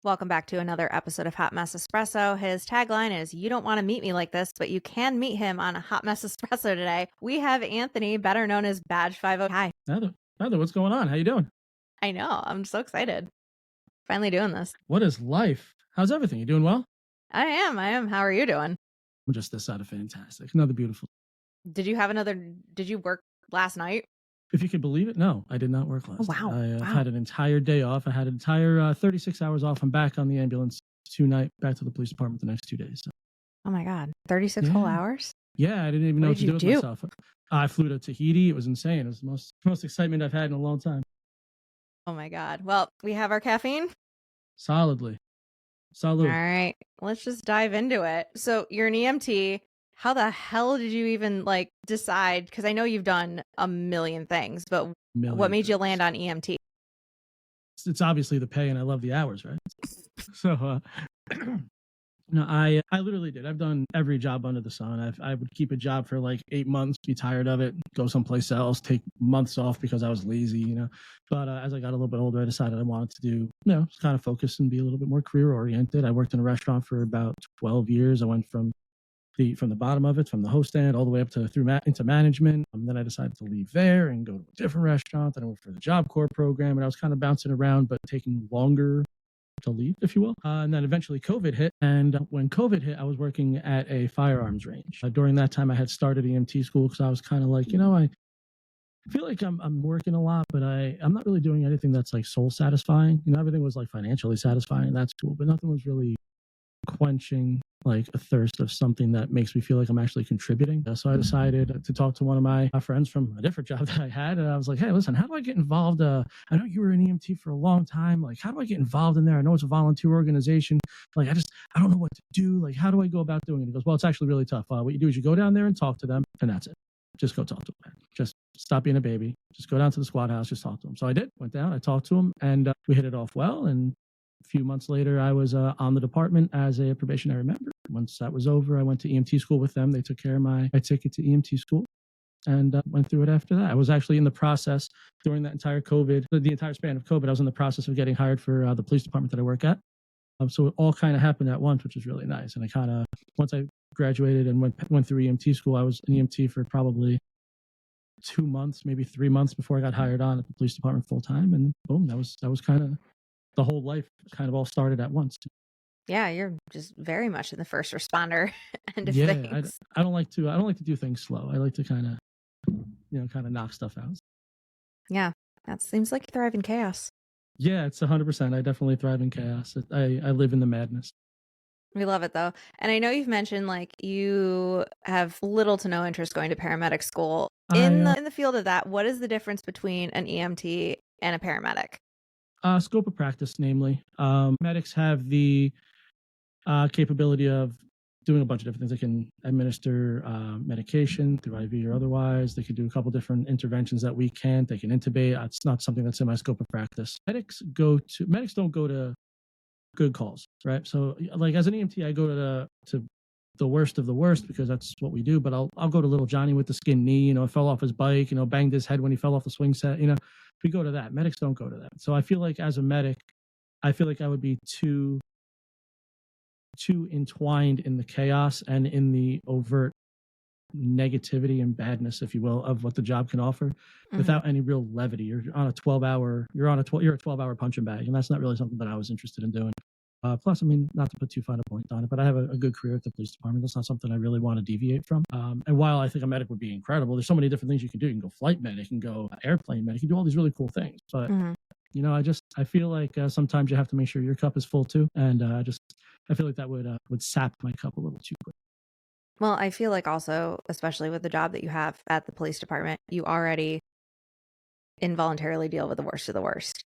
Welcome back to another episode of Hot Mess Espresso. His tagline is, "You don't want to meet me like this, but you can meet him on a Hot Mess Espresso today." We have Anthony, better known as Badge 50. Hi. Heather, what's going on? How you doing? I know. I'm so excited. Finally doing this. What is life? How's everything? You doing well? I am. How are you doing? I'm just this side of fantastic. Another beautiful. Did you work last night? If you could believe it, no, I did not work last wow. night. I Wow. had an entire day off. I had an entire 36 hours off. I'm back on the ambulance tonight, back to the police department the next 2 days. So. Oh my God. 36 whole hours? Yeah, I didn't even know what to do with you myself. I flew to Tahiti. It was insane. It was the most excitement I've had in a long time. Oh my God. Well, we have our caffeine. Solidly. Salud. All right. Let's just dive into it. So you're an EMT. How the hell did you even decide? Because I know you've done a million things, but what made you land on EMT? It's obviously the pay, and I love the hours, right? So, no, I literally did. I've done every job under the sun. I would keep a job for like 8 months, be tired of it, go someplace else, take months off because I was lazy, But as I got a little bit older, I decided I wanted to do, kind of focus and be a little bit more career oriented. I worked in a restaurant for about 12 years. I went from the bottom of it, from the host stand, all the way up to into management. Then I decided to leave there and go to a different restaurant. Then I went for the Job Corps program, and I was kind of bouncing around, but taking longer to leave, if you will. And then eventually COVID hit. And when COVID hit, I was working at a firearms range. During that time, I had started EMT school because I was kind of like, I feel like I'm working a lot, but I'm not really doing anything that's like soul satisfying. Everything was like financially satisfying. That's cool, but nothing was really quenching like a thirst of something that makes me feel like I'm actually contributing. So I decided to talk to one of my friends from a different job that I had. And I was like, hey, listen, how do I get involved? I know you were an EMT for a long time. Like, how do I get involved in there? I know it's a volunteer organization. Like, I don't know what to do. Like, how do I go about doing it? He goes, well, it's actually really tough. What you do is you go down there and talk to them, and that's it. Just go talk to them. Just stop being a baby. Just go down to the squad house, just talk to them. So I did, went down, I talked to them, and we hit it off well. And a few months later, I was on the department as a probationary member. Once that was over, I went to EMT school with them. They took care of my ticket to EMT school and went through it after that. I was actually in the process during that entire COVID, the entire span of COVID, I was in the process of getting hired for the police department that I work at. So it all kind of happened at once, which was really nice. And I kind of, once I graduated and went through EMT school, I was an EMT for probably 2 months, maybe 3 months before I got hired on at the police department full time. And boom, that was kind of the whole life kind of all started at once. Yeah, you're just very much in the first responder end of things. I don't like to do things slow. I like to kind of knock stuff out. Yeah, that seems like you thrive in chaos. Yeah, it's 100%. I definitely thrive in chaos. I live in the madness. We love it though. And I know you've mentioned like you have little to no interest going to paramedic school. In the field of that, what is the difference between an EMT and a paramedic? Scope of practice, namely. Medics have the capability of doing a bunch of different things. They can administer medication through IV or otherwise. They can do a couple different interventions that we can't. They can intubate. It's not something that's in my scope of practice. Medics don't go to good calls, right? So like as an EMT, I go to the worst of the worst because that's what we do. But I'll go to little Johnny with the skinned knee, fell off his bike, banged his head when he fell off the swing set, we go to that. Medics don't go to that. So I feel like as a medic, I feel like I would be too entwined in the chaos and in the overt negativity and badness, if you will, of what the job can offer without any real levity. You're a 12-hour punching bag, and that's not really something that I was interested in doing. Plus, I mean, not to put too fine a point on it, but I have a good career at the police department. That's not something I really want to deviate from. And while I think a medic would be incredible, there's so many different things you can do. You can go flight medic, you can go airplane medic, you can do all these really cool things. But I feel like sometimes you have to make sure your cup is full too. And I feel like that would sap my cup a little too quick. Well, I feel like also, especially with the job that you have at the police department, you already involuntarily deal with the worst of the worst.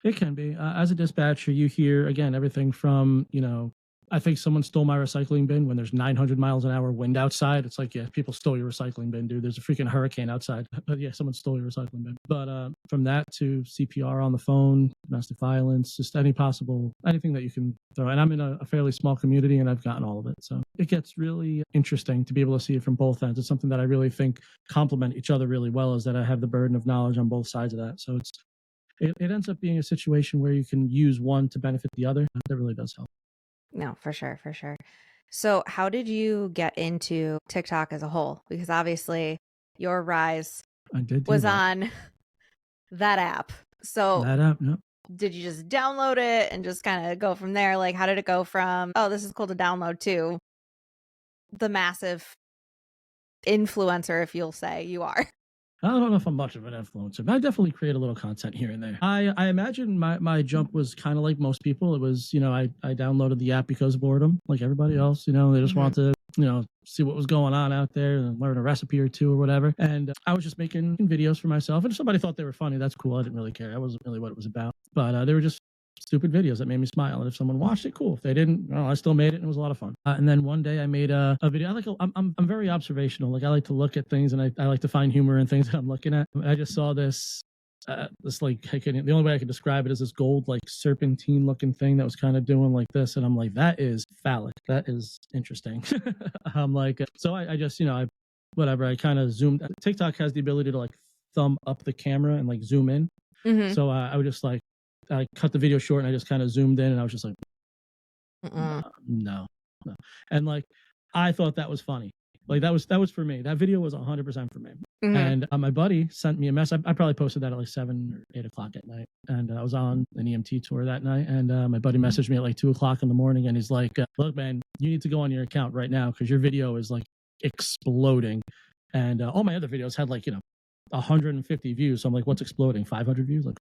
It can be. As a dispatcher, you hear, again, everything from, I think someone stole my recycling bin when there's 900 miles an hour wind outside. It's like, yeah, people stole your recycling bin, dude. There's a freaking hurricane outside. But yeah, someone stole your recycling bin. But from that to CPR on the phone, domestic violence, just anything that you can throw. And I'm in a fairly small community and I've gotten all of it. So it gets really interesting to be able to see it from both ends. It's something that I really think complement each other really well, is that I have the burden of knowledge on both sides of that. So it ends up being a situation where you can use one to benefit the other. That really does help. No, for sure, for sure. So, how did you get into TikTok as a whole? Because obviously, your rise I did do was that. on that app. So, That app, yep. did you just download it and just kind of go from there? Like, how did it go from, oh, this is cool to download to the massive influencer, if you'll say you are? I don't know if I'm much of an influencer, but I definitely create a little content here and there. I imagine my jump was kind of like most people. It was, I downloaded the app because of boredom, like everybody else. They just wanted to, see what was going on out there and learn a recipe or two or whatever. And I was just making videos for myself. And if somebody thought they were funny, that's cool. I didn't really care. That wasn't really what it was about. But they were just stupid videos that made me smile. And if someone watched it, cool. If they didn't, I still made it and it was a lot of fun. And then one day I made a video. I'm very observational. Like I like to look at things and I like to find humor in things that I'm looking at. I just saw this like the only way I could describe it is this gold like serpentine looking thing that was kind of doing like this, and I'm like, that is phallic. That is interesting. I'm like, so I just I kind of zoomed. TikTok has the ability to like thumb up the camera and like zoom in. So I would just like I cut the video short and I just kind of zoomed in and I was just like, no. And like, I thought that was funny. Like that was for me. That video was 100% for me. And my buddy sent me a message. I probably posted that at like 7 or 8 o'clock at night. And I was on an EMT tour that night. And my buddy messaged me at like 2 o'clock in the morning. And he's like, look, man, you need to go on your account right now because your video is like exploding. And all my other videos had like, 150 views. So I'm like, what's exploding? 500 views? Like,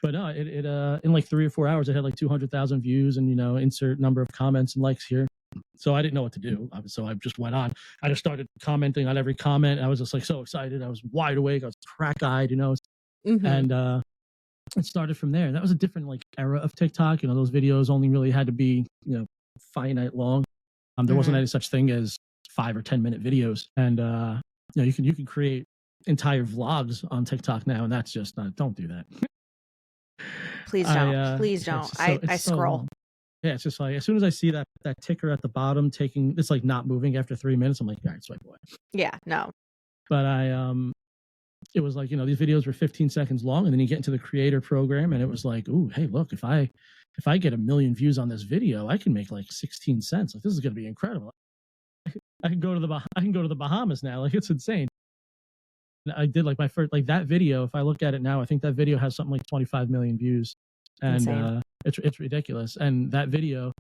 but no, it in like 3 or 4 hours, it had like 200,000 views and, insert number of comments and likes here. So I didn't know what to do. So I just went on. I just started commenting on every comment. I was just like so excited. I was wide awake. I was crack-eyed, and it started from there. That was a different like era of TikTok. Those videos only really had to be, finite long. There wasn't any such thing as 5 or 10 minute videos. And, you can create entire vlogs on TikTok now. And that's just don't do that. Please don't. Please don't. I scroll. Yeah, it's just like as soon as I see that ticker at the bottom taking it's like not moving after 3 minutes, I'm like, all right, swipe away. Yeah, no. But it was like, these videos were 15 seconds long, and then you get into the creator program and it was like, ooh, hey, look, if I get 1 million views on this video, I can make like 16 cents. Like this is gonna be incredible. I can go to the Bahamas now. Like it's insane. I did like my first like that video. If I look at it now, I think that video has something like 25 million views. And it's ridiculous. And that video,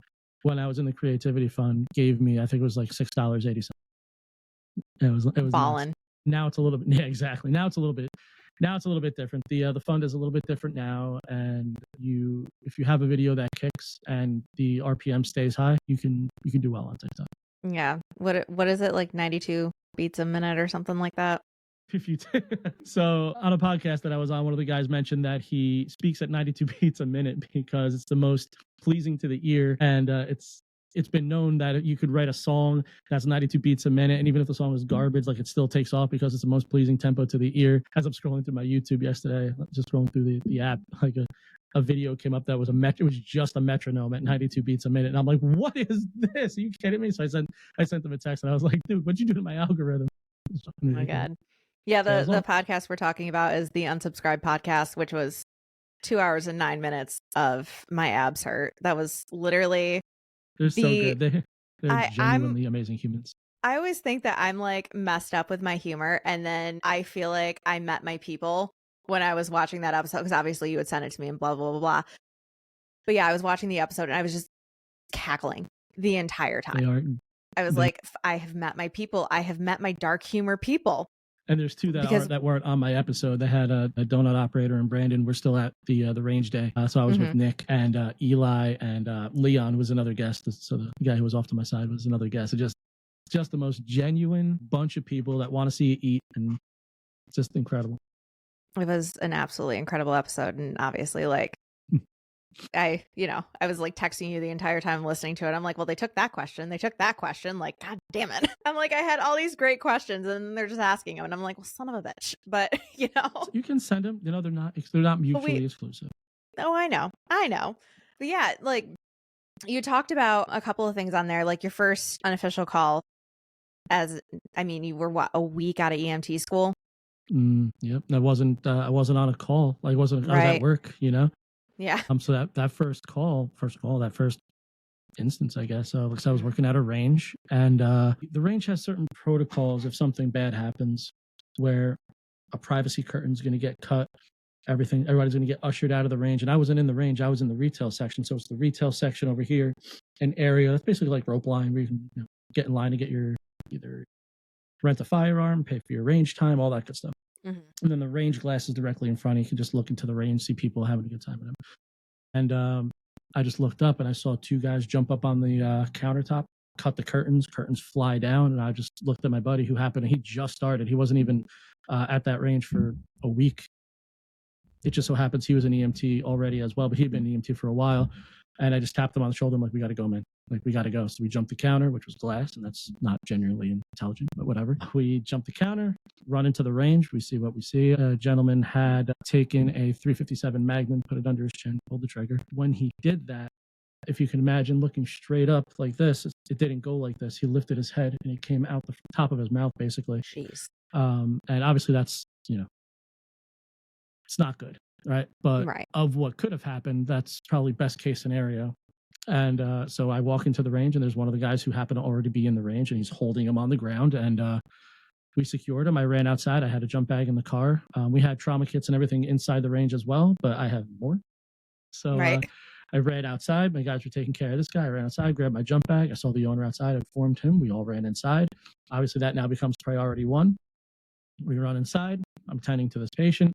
when I was in the creativity fund, gave me I think it was like $6.80. It was ballin'. Nice. Now it's a little bit exactly. Now it's a little bit different. The fund is a little bit different now, and if you have a video that kicks and the RPM stays high, you can do well on TikTok. Yeah. What is it, like 92 beats a minute or something like that? So on a podcast that I was on, one of the guys mentioned that he speaks at 92 beats a minute because it's the most pleasing to the ear, and it's been known that you could write a song that's 92 beats a minute, and even if the song is garbage, like it still takes off because it's the most pleasing tempo to the ear. As I'm scrolling through my YouTube yesterday, just scrolling through the app, like a video came up that was it was just a metronome at 92 beats a minute, and I'm like, what is this? Are you kidding me? So I sent them a text and I was like, dude, what'd you do to my algorithm? Oh my God. Yeah, the podcast we're talking about is the Unsubscribed podcast, which was 2 hours and 9 minutes of my abs hurt. That was literally they're so good. They're genuinely amazing humans. I always think that I'm like messed up with my humor, and then I feel like I met my people when I was watching that episode, because obviously you would send it to me and blah, blah, blah, blah. But yeah, I was watching the episode and I was just cackling the entire time. I was like, I have met my people. I have met my dark humor people. And there's two that weren't on my episode. They had a donut operator and Brandon. We're still at the range day. So I was with Nick and Eli and Leon was another guest. So the guy who was off to my side was another guest. It's just the most genuine bunch of people that want to see you eat, and it's just incredible. It was an absolutely incredible episode, and obviously, like, I was like texting you the entire time listening to it. I'm like, well, they took that question. Like, God damn it. I'm like, I had all these great questions and they're just asking them. And I'm like, well, son of a bitch. But, So you can send them. They're not mutually exclusive. Oh, I know. But yeah, like, you talked about a couple of things on there, like your first unofficial call you were a week out of EMT school? Yep. I wasn't on a call. I was at Right. work, Yeah. So that that first instance, I guess. Because I was working at a range, and the range has certain protocols if something bad happens, where a privacy curtain's going to get cut. Everybody's going to get ushered out of the range. And I wasn't in the range. I was in the retail section. So it's the retail section over here, an area that's basically like rope line where you can get in line to get your either rent a firearm, pay for your range time, all that good stuff. And then the range glass is directly in front. You can just look into the range, see people having a good time with them. And I just looked up and I saw two guys jump up on the countertop, cut the curtains fly down. And I just looked at my buddy he just started. He wasn't even at that range for a week. It just so happens he was an EMT already as well, but he'd been an EMT for a while. And I just tapped him on the shoulder. I'm like, we got to go, man. Like, we got to go. So we jumped the counter, which was glass, and that's not genuinely intelligent, but whatever. We jumped the counter, run into the range. We see what we see. A gentleman had taken a 357 Magnum, put it under his chin, pulled the trigger. When he did that, if you can imagine looking straight up like this, it didn't go like this. He lifted his head and it came out the top of his mouth, basically. Jeez. And obviously that's, it's not good, right? But of what could have happened, that's probably best case scenario. And so I walk into the range, and there's one of the guys who happened to already be in the range, and he's holding him on the ground. And we secured him. I ran outside. I had a jump bag in the car. We had trauma kits and everything inside the range as well, but I have more. So I ran outside. My guys were taking care of this guy. I ran outside, grabbed my jump bag. I saw the owner outside. I informed him. We all ran inside. Obviously, that now becomes priority one. We run inside. I'm tending to this patient.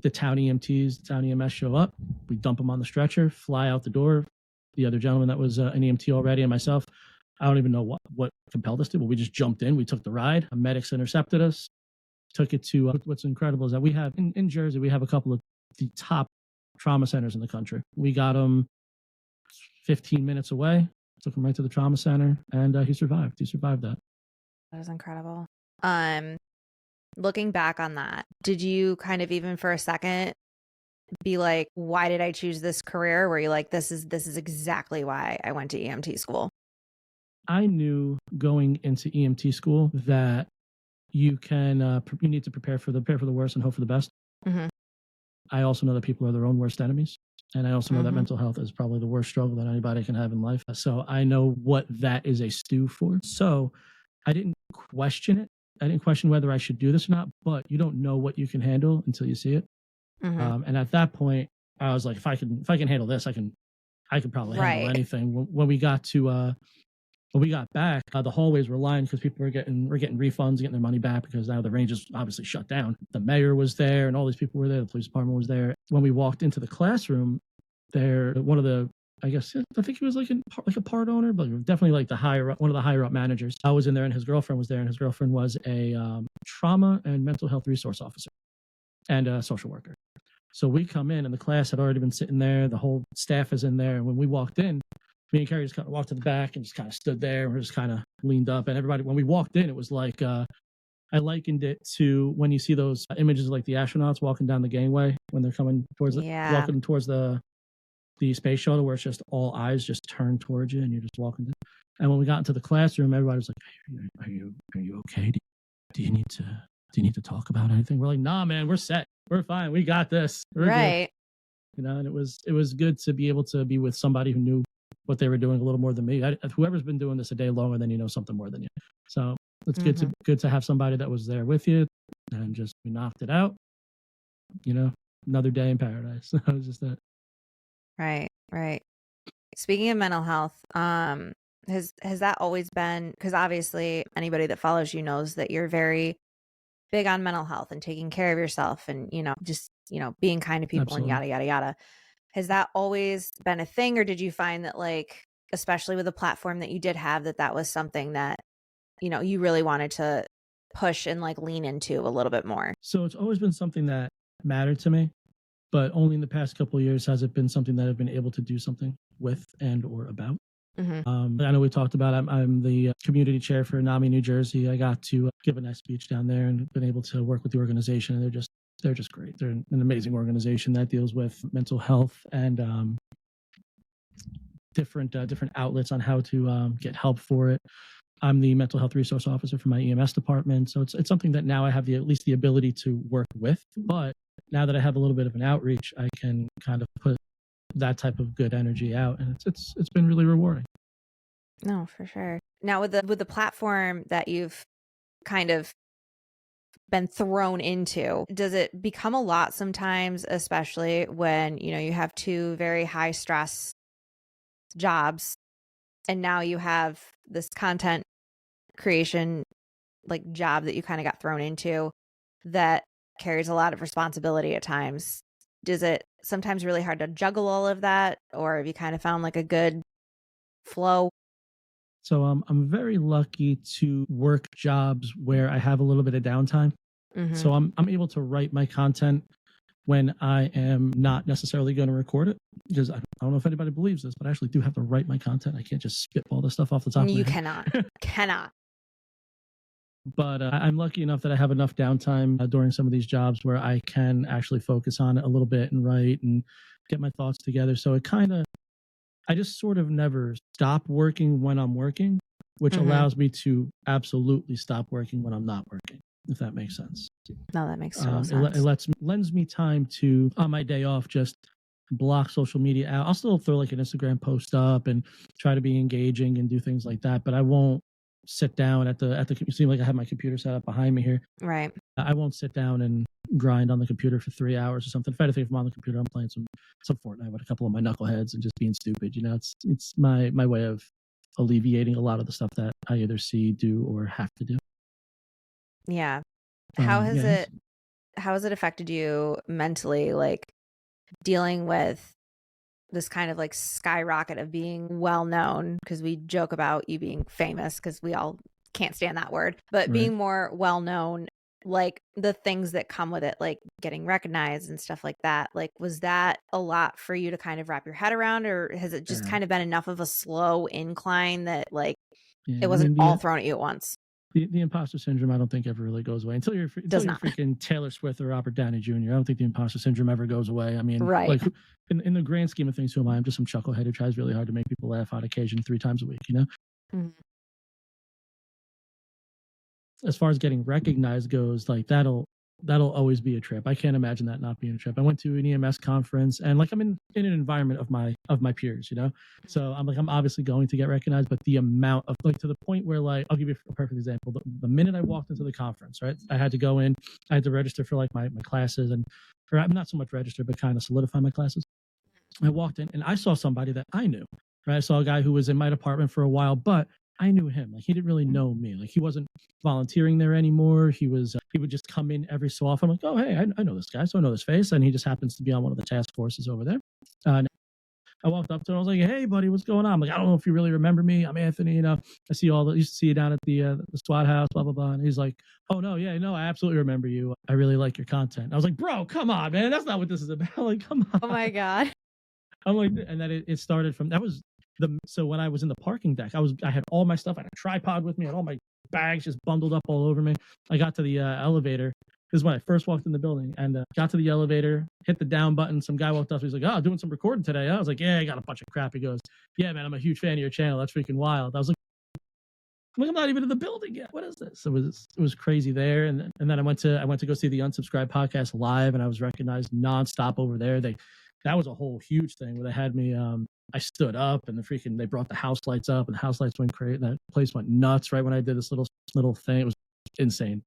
The town EMTs, the town EMS show up. We dump them on the stretcher, fly out the door. The other gentleman that was an EMT already, and myself, I don't even know what compelled us to, but we just jumped in. We took the ride. Medics intercepted us, took it to what's incredible is that we have in Jersey, we have a couple of the top trauma centers in the country. We got him 15 minutes away, took him right to the trauma center, and he survived. He survived that. That was incredible. Looking back on that, did you kind of even for a second be like, why did I choose this career? Were you like, this is exactly why I went to EMT school? I knew going into EMT school that you need to prepare for the worst and hope for the best. Mm-hmm. I also know that people are their own worst enemies. And I also know that mental health is probably the worst struggle that anybody can have in life. So I know what that is a stew for. So I didn't question it. I didn't question whether I should do this or not, but you don't know what you can handle until you see it. And at that point, I was like, if I can handle this, I can probably handle anything. When we got back, the hallways were lined because people were getting refunds, getting their money back because now the range is obviously shut down. The mayor was there, and all these people were there. The police department was there. When we walked into the classroom, one of the, I think he was like a part owner, but definitely like one of the higher up managers. I was in there, and his girlfriend was there, and his girlfriend was a trauma and mental health resource officer and a social worker. So we come in, and the class had already been sitting there. The whole staff is in there. And when we walked in, me and Carrie just kind of walked to the back and just kind of stood there. And we're just kind of leaned up, and everybody, when we walked in, it was like, I likened it to when you see those images of like the astronauts walking down the gangway when they're coming towards walking towards the space shuttle, where it's just all eyes just turn towards you and you're just walking. And when we got into the classroom, everybody was like, hey, are you okay? Do you need to talk about anything? We're like, nah, man, we're set. We're fine. We got this. We're good. And it was good to be able to be with somebody who knew what they were doing a little more than me. Whoever's been doing this a day longer than something more than you. So it's good to have somebody that was there with you, and just we knocked it out. Another day in paradise. That was just that. Right. Speaking of mental health, has that always been, because obviously anybody that follows you knows that you're very big on mental health and taking care of yourself and, just, being kind to people. Absolutely. And yada, yada, yada. Has that always been a thing, or did you find that, like, especially with the platform that you did have, that was something that, you really wanted to push and like lean into a little bit more? So it's always been something that mattered to me, but only in the past couple of years has it been something that I've been able to do something with and or about. I know we talked about I'm the community chair for NAMI New Jersey. I got to give a nice speech down there and been able to work with the organization. And they're just great. They're an amazing organization that deals with mental health and different outlets on how to get help for it. I'm the mental health resource officer for my EMS department. So it's something that now I have at least the ability to work with. But now that I have a little bit of an outreach, I can kind of put that type of good energy out, and it's been really rewarding. No, for sure. Now with the platform that you've kind of been thrown into, does it become a lot sometimes, especially when, you have two very high stress jobs and now you have this content creation like job that you kind of got thrown into that carries a lot of responsibility at times? Is it sometimes really hard to juggle all of that, or have you kind of found like a good flow? So I'm very lucky to work jobs where I have a little bit of downtime. Mm-hmm. So I'm able to write my content when I am not necessarily going to record it, because I don't know if anybody believes this, but I actually do have to write my content. I can't just spitball this stuff off the top of my You head. cannot. But I'm lucky enough that I have enough downtime during some of these jobs where I can actually focus on it a little bit and write and get my thoughts together. So I just sort of never stop working when I'm working, which Mm-hmm. allows me to absolutely stop working when I'm not working, if that makes sense. No, that makes total sense. It lends me time to, on my day off, just block social media out. I'll still throw like an Instagram post up and try to be engaging and do things like that, but I won't sit down at the you seem like I have my computer set up behind me here. Right. I won't sit down and grind on the computer for 3 hours or something. If anything, if I'm on the computer, I'm playing some Fortnite with a couple of my knuckleheads and just being stupid. It's my way of alleviating a lot of the stuff that I either see, do, or have to do. Yeah. How has it affected you mentally, like dealing with this kind of like skyrocket of being well known? Because we joke about you being famous because we all can't stand that word, but Right. being more well known, like the things that come with it, like getting recognized and stuff like that. Like, was that a lot for you to kind of wrap your head around, or has it just kind of been enough of a slow incline that like it wasn't all thrown at you at once? The imposter syndrome, I don't think ever really goes away until you're freaking Taylor Swift or Robert Downey Jr. I don't think the imposter syndrome ever goes away. I mean, right. Like in the grand scheme of things, who am I? I'm just some chucklehead who tries really hard to make people laugh on occasion 3 times a week. Mm-hmm. As far as getting recognized goes, like that'll always be a trip. I can't imagine that not being a trip. I went to an EMS conference and like I'm in an environment of my peers, So I'm obviously going to get recognized, but the amount of like to the point where like I'll give you a perfect example. The minute I walked into the conference, right? I had to go in, I had to register for like my classes or I'm not so much register, but kind of solidify my classes. I walked in and I saw somebody that I knew, right? I saw a guy who was in my department for a while, but I knew him. Like he didn't really know me. Like he wasn't volunteering there anymore. He would just come in every so often. I'm like, oh, hey, I know this guy. So I know this face. And he just happens to be on one of the task forces over there. I walked up to him. I was like, hey, buddy, what's going on? I'm like, I don't know if you really remember me. I'm Anthony. I used to see you down at the SWAT house, blah, blah, blah. And he's like, oh, no, yeah, no, I absolutely remember you. I really like your content. I was like, bro, come on, man. That's not what this is about. Like, come on. Oh, my God. I'm like, and then it started from, so when I was in the parking deck, I had all my stuff. I had a tripod with me, I had all my bags just bundled up all over me. I got to the elevator. This is when I first walked in the building and got to the elevator, hit the down button. Some guy walked up. He's like, oh, doing some recording today. I was like, yeah, I got a bunch of crap. He goes, yeah, man, I'm a huge fan of your channel. That's freaking wild. I was like, I'm not even in the building yet. What is this? It was crazy there. And then I went to go see the Unsubscribed podcast live, and I was recognized nonstop over there. That was a whole huge thing where they had me. I stood up and they brought the house lights up and the house lights went crazy. That place went nuts right when I did this little thing. It was insane.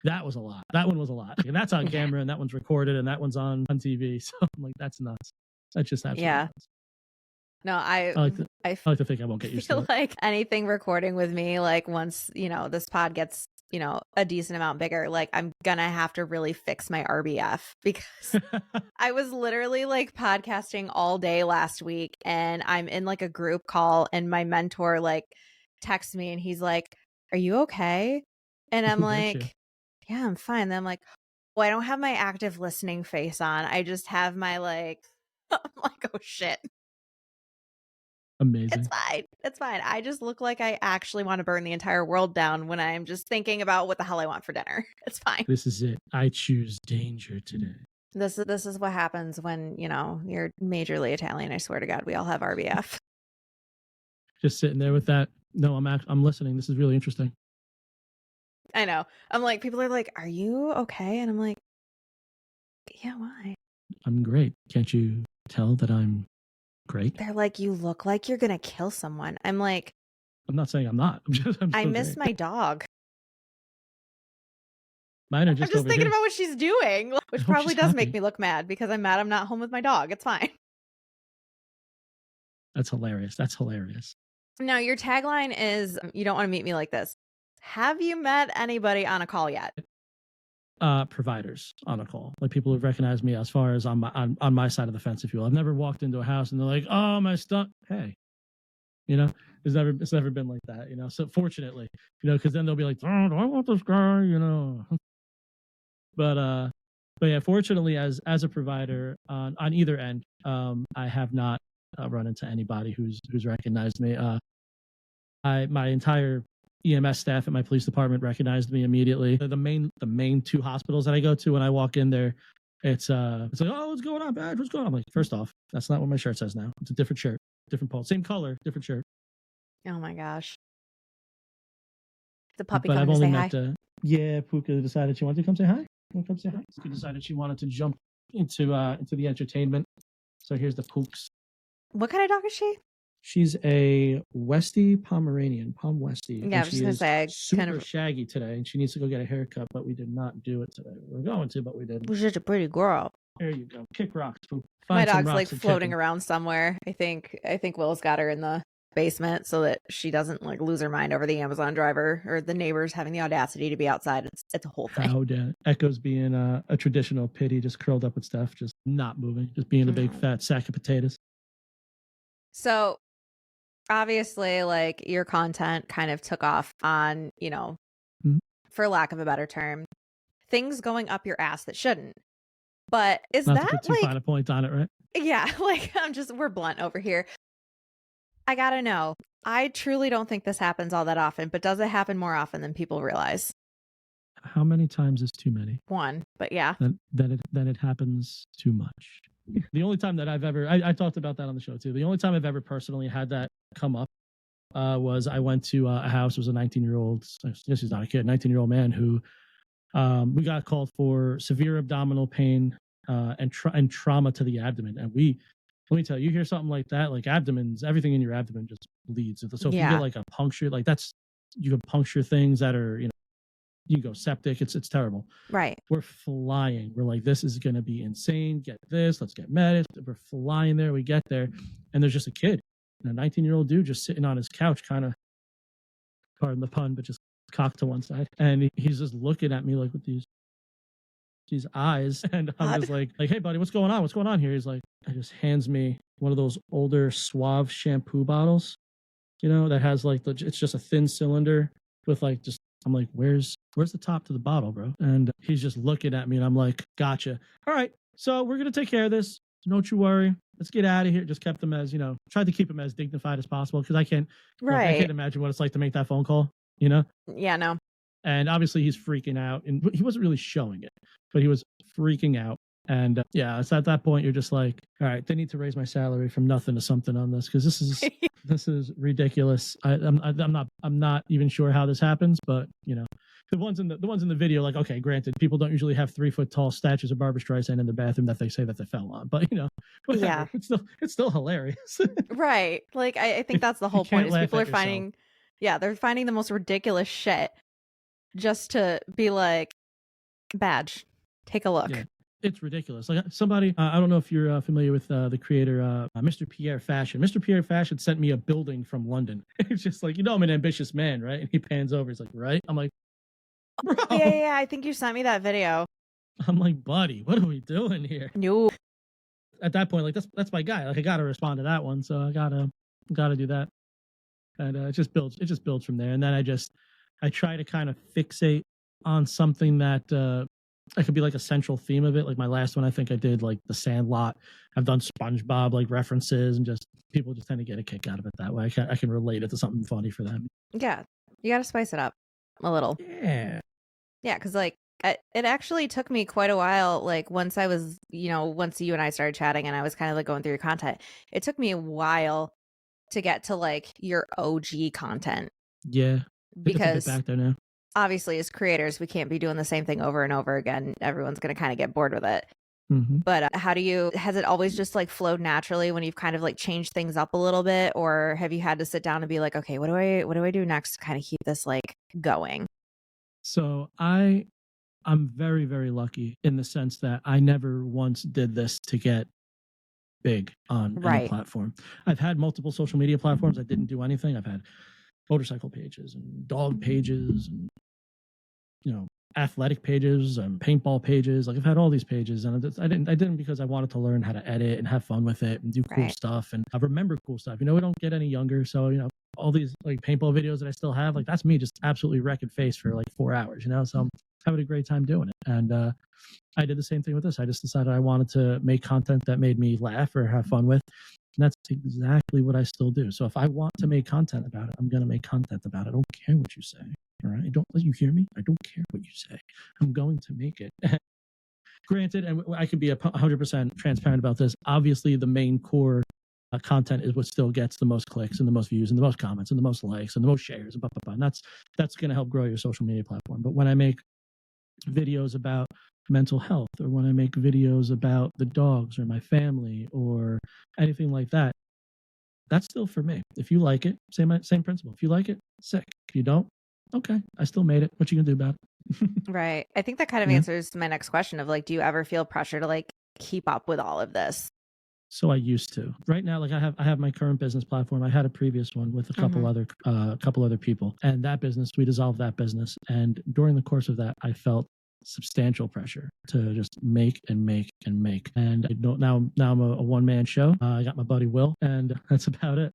That was a lot. That one was a lot. And that's on camera and that one's recorded and that one's on TV. So I'm like, that's nuts. That's just absolutely nuts. No, I like to think I won't get used to it. Like anything recording with me, like once, this pod gets, a decent amount bigger, like I'm gonna have to really fix my RBF because I was literally like podcasting all day last week and I'm in like a group call and my mentor like texts me and he's like, are you okay? And I'm like, yeah, I'm fine. Then I'm like, well, I don't have my active listening face on. I just have my like, I'm like, oh shit. Amazing. It's fine. I just look like I actually want to burn the entire world down when I'm just thinking about what the hell I want for dinner. It's fine. This is it. I choose danger today. This is what happens when, you're majorly Italian. I swear to God, we all have RBF. Just sitting there with that No, I'm listening. This is really interesting. I know. I'm like, people are like, "Are you okay?" And I'm like, "Yeah, why?" I'm great. Can't you tell that I'm great? They're like, "You look like you're gonna kill someone." I'm like, I'm not saying I'm not. I'm "I still miss great. my dog." Mine are I'm just just over thinking here. about what she's doing, I which hope she's probably does make happy. me look mad because I'm mad I'm not home with my dog. It's fine. That's hilarious. That's hilarious. Now, your tagline is, "You don't wanna meet me like this." Have you met anybody on a call yet? Providers on a call, like people who've recognized me as far as on my side of the fence, if you will. I've never walked into a house and they're like, "Oh, my stuff." Hey, you know, it's never been like that. You know, so fortunately, you know, because then they'll be like, "Oh, do I want this guy?" You know, but yeah, fortunately, as a provider on either end, I have not run into anybody who's recognized me. My entire EMS staff at my police department recognized me immediately. The main two hospitals that I go to, when I walk in there, it's like, "Oh, what's going on, badge? What's going on?" I'm like, first off, that's not what my shirt says now. It's a different shirt, different pole, same color, different shirt. Oh my gosh. The puppy But I've coming to only say met hi? yeah, Puka decided she wanted to come say hi. Want to come say hi? Puka decided she wanted to jump into the entertainment. So here's the Pooks. What kind of dog is she? She's a Westie Pomeranian, Pom Westie, Yeah, I and was just she gonna is say, I kind super of shaggy today, and she needs to go get a haircut, but we did not do it today. We were going to, but we didn't. was just a pretty girl. There you go. Kick rocks, Poop. My Find some dog's like rocks and kick floating them. around somewhere. I think Will's got her in the basement so that she doesn't like lose her mind over the Amazon driver or the neighbors having the audacity to be outside. It's a whole thing. How Echo's being a traditional pitty, just curled up with Steph, just not moving, just being a big fat sack of potatoes. So obviously, like your content kind of took off on, Mhm. for lack of a better term, things going up your ass that shouldn't. But is Not to that put too fine a point on it, right? yeah, like we're blunt over here. I gotta know. I truly don't think this happens all that often, but does it happen more often than people realize? How many times is too many? One, but yeah. Then it happens too much. The only time that I've ever, I talked about that on the show too. The only time I've ever personally had that come up was I went to a house. It was a 19-year-old, I guess he's not a kid, 19-year-old man who we got called for severe abdominal pain and trauma to the abdomen. And let me tell you, you hear something like that, like everything in your abdomen just bleeds. So if you get like a puncture, like you can puncture things that are, you can go septic. It's terrible. Right. We're flying. We're like, this is going to be insane. Get this. Let's get med. We're flying there. We get there. And there's just a kid, a 19-year-old dude just sitting on his couch, kind of, pardon the pun, but just cocked to one side. And he's just looking at me like with these eyes. And I'm just like, hey, buddy, what's going on? What's going on here? He's like, he just hands me one of those older Suave shampoo bottles, that has like, it's just a thin cylinder with like just, I'm like, where's the top to the bottle, bro? And he's just looking at me and I'm like, gotcha. All right. So we're going to take care of this. Don't you worry. Let's get out of here. Just kept him as, tried to keep him as dignified as possible because I can't imagine what it's like to make that phone call, Yeah, no. And obviously he's freaking out and he wasn't really showing it, but he was freaking out. And yeah, it's at that point you're just like, all right, they need to raise my salary from nothing to something on this because this is ridiculous. I'm not even sure how this happens, but the ones in the video, like, okay, granted, people don't usually have 3-foot tall statues of Barbra Streisand in the bathroom that they say that they fell on, but whatever. Yeah, it's still hilarious, right? Like I think that's the whole point. Is people are finding, they're finding the most ridiculous shit just to be like, badge, take a look. Yeah. It's ridiculous. Like somebody, I don't know if you're familiar with the creator, Mr. Pierre Fashion. Mr. Pierre Fashion sent me a building from London. It's just like, I'm an ambitious man, right? And he pans over. He's like, right? I'm like, bro. Yeah. I think you sent me that video. I'm like, buddy, what are we doing here? No. At that point, like that's my guy. Like I gotta respond to that one, so I gotta do that. And it just builds from there. And then I try to kind of fixate on something that could be like a central theme of it. Like my last one, I think I did like the Sandlot. I've done SpongeBob like references, and just people just tend to get a kick out of it that way. I can relate it to something funny for them. Yeah, you got to spice it up a little. Yeah, because like it actually took me quite a while. Like once I was, once you and I started chatting, and I was kind of like going through your content, it took me a while to get to like your OG content. Yeah. I think it's a bit Because back there now. obviously as creators, we can't be doing the same thing over and over again. Everyone's going to kind of get bored with it. Mm-hmm. But has it always just like flowed naturally when you've kind of like changed things up a little bit? Or have you had to sit down and be like, okay, what do I do next to kind of keep this like going? So I'm very, very lucky in the sense that I never once did this to get big on any Right. platform. I've had multiple social media platforms. I didn't do anything. I've had motorcycle pages and dog pages and, you know, athletic pages and paintball pages. Like I've had all these pages, and I didn't because I wanted to learn how to edit and have fun with it and do cool Right. stuff. And I remember cool stuff. You know, we don't get any younger, so you know, all these like paintball videos that I still have, like that's me just absolutely wrecking face for like 4 hours. You know, so I'm having a great time doing it. And I did the same thing with this. I just decided I wanted to make content that made me laugh or have fun with. And that's exactly what I still do. So if I want to make content about it, I'm going to make content about it. I don't care what you say. All right. Don't let you hear me. I don't care what you say. I'm going to make it. Granted, and I can be 100% transparent about this. Obviously, the main core content is what still gets the most clicks and the most views and the most comments and the most likes and the most shares and blah, blah, blah. And that's going to help grow your social media platform. But when I make videos about mental health, or when I make videos about the dogs or my family or anything like that, that's still for me. If you like it, same principle. If you like it, sick. If you don't, okay, I still made it. What you gonna do about it? Right. I think that kind of answers my next question of like, do you ever feel pressure to like keep up with all of this? So I used to. Right now, like I have my current business platform. I had a previous one with a couple other people, and that business, we dissolved that business. And during the course of that, I felt substantial pressure to just make and make and make. And I don't, now I'm a one-man show. I got my buddy Will, and that's about it.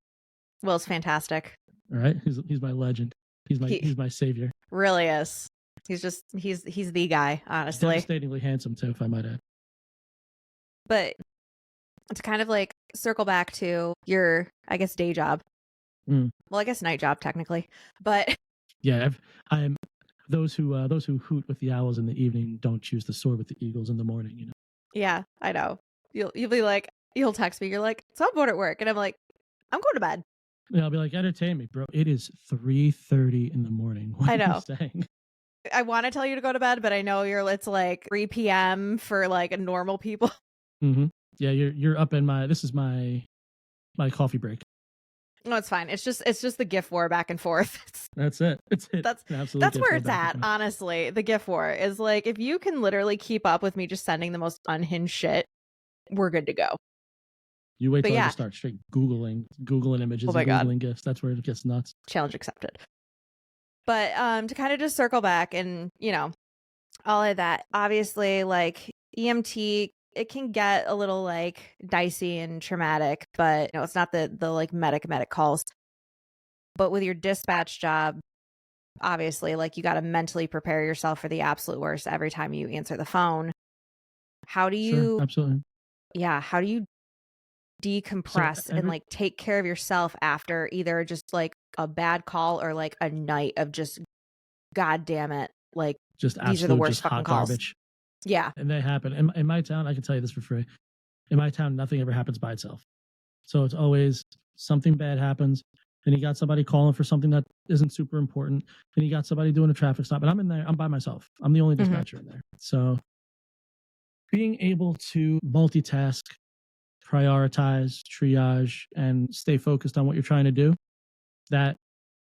Will's fantastic. All right, he's my legend. He's my savior. Really is. He's the guy, honestly. Devastatingly handsome too, if I might add. But to kind of like circle back to your, I guess, day job. Well, I guess night job technically, but yeah, I am. Those who hoot with the owls in the evening don't choose to soar with the eagles in the morning. You know. Yeah, I know. You'll be like, you'll text me. You're like, so I'm bored at work, and I'm like, I'm going to bed. Yeah, I'll be like, entertain me, bro. It is 3:30 in the morning. What I know. are you saying? I want to tell you to go to bed, but I know it's like 3 p.m. for like normal people. Mm-hmm. Yeah, you're up in this is my coffee break. No, it's fine. It's just the GIF war back and forth. That's it. That's where it's at. Honestly, the GIF war is like, if you can literally keep up with me just sending the most unhinged shit, we're good to go. You wait till I start straight Googling images and Googling GIFs. That's where it gets nuts. Challenge accepted. But to kind of just circle back and, you know, all of that, obviously, like EMT, it can get a little like dicey and traumatic, but you know, it's not the like medic calls. But with your dispatch job, obviously, like you got to mentally prepare yourself for the absolute worst every time you answer the phone. How do you absolutely. Yeah, how do you decompress and like take care of yourself after either just like a bad call or like a night of just, God damn it, like just these are the worst fucking hot calls. Garbage. Yeah. And they happen. In my town, I can tell you this for free. In my town, nothing ever happens by itself. So it's always something bad happens. Then you got somebody calling for something that isn't super important. Then you got somebody doing a traffic stop. And I'm in there. I'm by myself. I'm the only dispatcher in there. So being able to multitask, prioritize, triage, and stay focused on what you're trying to do, that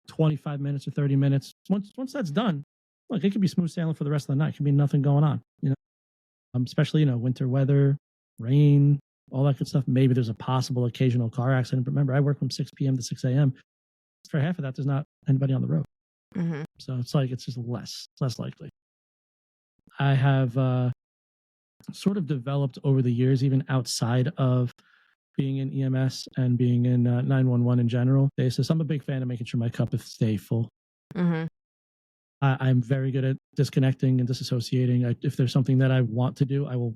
25 minutes or 30 minutes, once that's done, look, it could be smooth sailing for the rest of the night. It could be nothing going on, you know, especially, you know, winter weather, rain, all that good stuff. Maybe there's a possible occasional car accident. But remember, I work from 6 p.m. to 6 a.m. For half of that, there's not anybody on the road. Mm-hmm. So it's like, it's just less likely. I have sort of developed over the years, even outside of being in EMS and being in 911 in general basis. I'm a big fan of making sure my cup is stay full. Mm-hmm. I'm very good at disconnecting and disassociating. If there's something that I want to do, I will.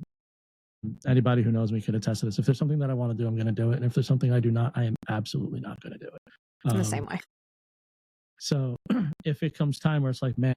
Anybody who knows me could attest to this. If there's something that I want to do, I'm going to do it. And if there's something I do not, I am absolutely not going to do it. In the same way. So if it comes time where it's like, man,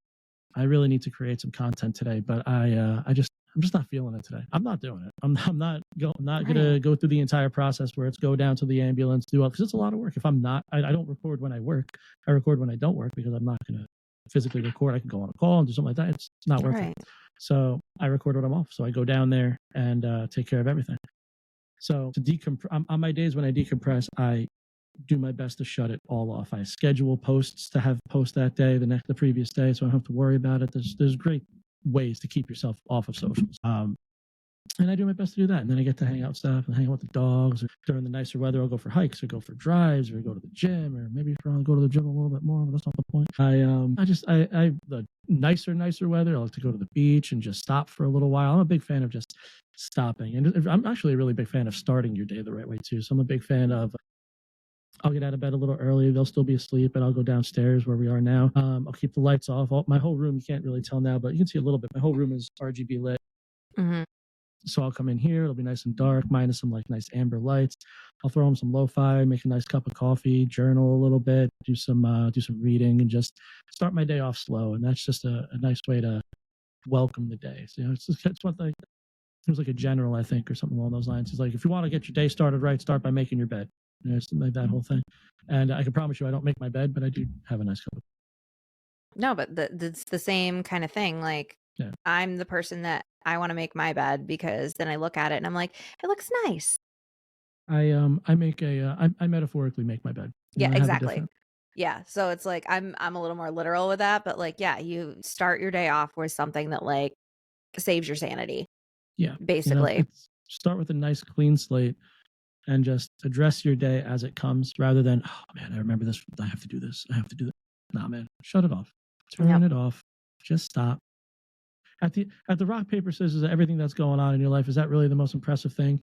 I really need to create some content today, but I just I'm just not feeling it today. I'm not doing it. I'm not Right. gonna go through the entire process where it's go down to the ambulance, do all, because it's a lot of work. If I'm not, I don't record when I work. I record when I don't work because I'm not gonna physically record. I can go on a call and do something like that. It's not worth Right. it. So I record when I'm off. So I go down there and take care of everything. So to decompress on my days when I decompress, I do my best to shut it all off. I schedule posts to have post that day, the previous day, so I don't have to worry about it. There's great ways to keep yourself off of socials. And I do my best to do that. And then I get to hang out with stuff and hang out with the dogs. Or during the nicer weather, I'll go for hikes or go for drives or go to the gym, or maybe I'll go to the gym a little bit more, but that's not the point. The nicer weather, I like to go to the beach and just stop for a little while. I'm a big fan of just stopping. And I'm actually a really big fan of starting your day the right way too. So I'm a big fan of, I'll get out of bed a little early. They'll still be asleep, and I'll go downstairs where we are now. I'll keep the lights off. My whole room, you can't really tell now, but you can see a little bit. My whole room is RGB lit. Mm-hmm. So I'll come in here. It'll be nice and dark, minus some like nice amber lights. I'll throw on some lo-fi, make a nice cup of coffee, journal a little bit, do some reading, and just start my day off slow. And that's just a nice way to welcome the day. So it's what like it was like a general, I think, or something along those lines. It's like, if you want to get your day started right, start by making your bed. It's like that whole thing. And I can promise you, I don't make my bed, but I do have a nice cup of. No, but it's the same kind of thing. Like, Yeah. I'm the person that I want to make my bed because then I look at it and I'm like, it looks nice. I metaphorically make my bed. Yeah, exactly. Yeah. So it's like I'm a little more literal with that, but like, yeah, you start your day off with something that like saves your sanity. Yeah. Basically. Start with a nice clean slate and just address your day as it comes, rather than, oh man, I remember this. I have to do this. I have to do that. Nah, man, shut it off. Turn it off. Just stop. At the rock, paper, scissors, everything that's going on in your life, is that really the most impressive thing?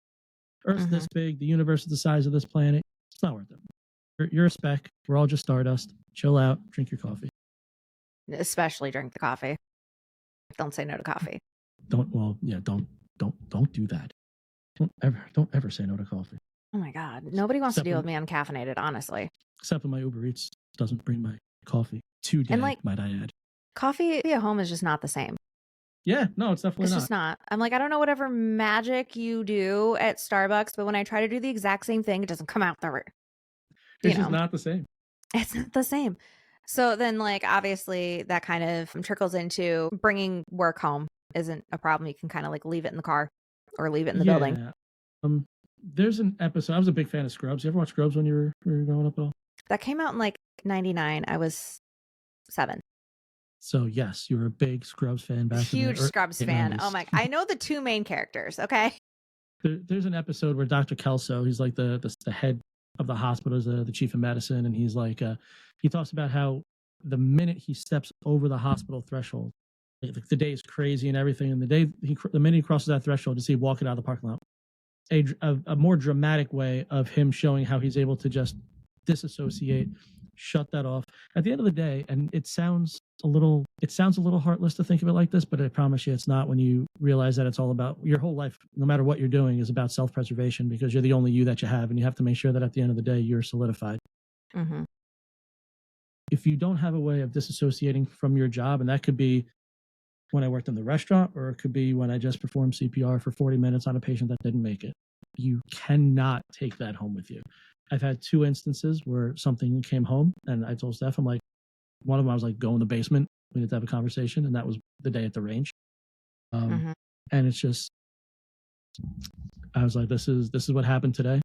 Earth's this big. The universe is the size of this planet. It's not worth it. You're a speck. We're all just stardust. Chill out. Drink your coffee. Especially drink the coffee. Don't say no to coffee. Don't do that. Don't ever say no to coffee. Oh my God. Nobody wants to deal with me uncaffeinated, honestly. Except when my Uber Eats doesn't bring my coffee today, and like, might I add. Coffee at home is just not the same. Yeah, no, it's definitely not. It's just not. I'm like, I don't know whatever magic you do at Starbucks, but when I try to do the exact same thing, it doesn't come out the It's just not the same. It's not the same. So then, like, obviously that kind of trickles into bringing work home isn't a problem. You can kind of like leave it in the car or leave it in the building. There's an episode. I was a big fan of Scrubs. You ever watch Scrubs when you were growing up at all? That came out in like 99. I was 7. So yes, you were a big Scrubs fan back then. Huge Scrubs fan. 90s. Oh my! I know the 2 main characters. Okay. There's an episode where Dr. Kelso, he's like the head of the hospital, is the chief of medicine, and he's like, he talks about how the minute he steps over the hospital threshold, like the day is crazy and everything, and the minute he crosses that threshold, to see walking out of the parking lot, a more dramatic way of him showing how he's able to just disassociate, shut that off. At the end of the day, and it sounds a little heartless to think of it like this, but I promise you it's not, when you realize that it's all about your whole life, no matter what you're doing, is about self-preservation, because you're the only you that you have, and you have to make sure that at the end of the day you're solidified. Mm-hmm. If you don't have a way of disassociating from your job, and that could be when I worked in the restaurant, or it could be when I just performed CPR for 40 minutes on a patient that didn't make it, you cannot take that home with you. I've had 2 instances where something came home, and I told Steph, I'm like, one of them, I was like, go in the basement. We need to have a conversation. And that was the day at the range. And it's just, I was like, this is what happened today.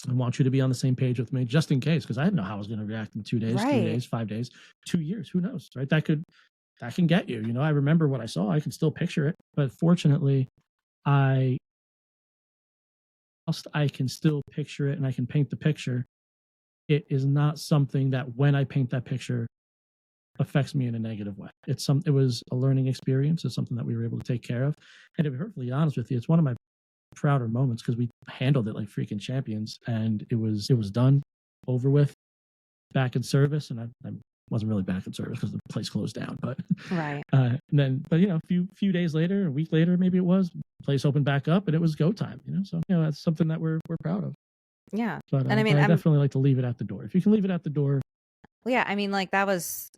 I want you to be on the same page with me, just in case, because I didn't know how I was going to react in 2 days, 3 days, 5 days, 2 years. Who knows, right? That can get you. I remember what I saw. I can still picture it. But fortunately, I can still picture it, and I can paint the picture. It is not something that, when I paint that picture, affects me in a negative way. It was a learning experience. It's something that we were able to take care of. And to be perfectly honest with you, it's one of my prouder moments, because we handled it like freaking champions, and it was done, over with, back in service. And I wasn't really back in service because the place closed down, but right. And then, but a few days later, a week later, maybe it was, the place opened back up, and it was go time. So that's something that we're proud of. Yeah. But and I mean, I definitely like to leave it at the door. If you can leave it at the door. Well, yeah, I mean, like, that was,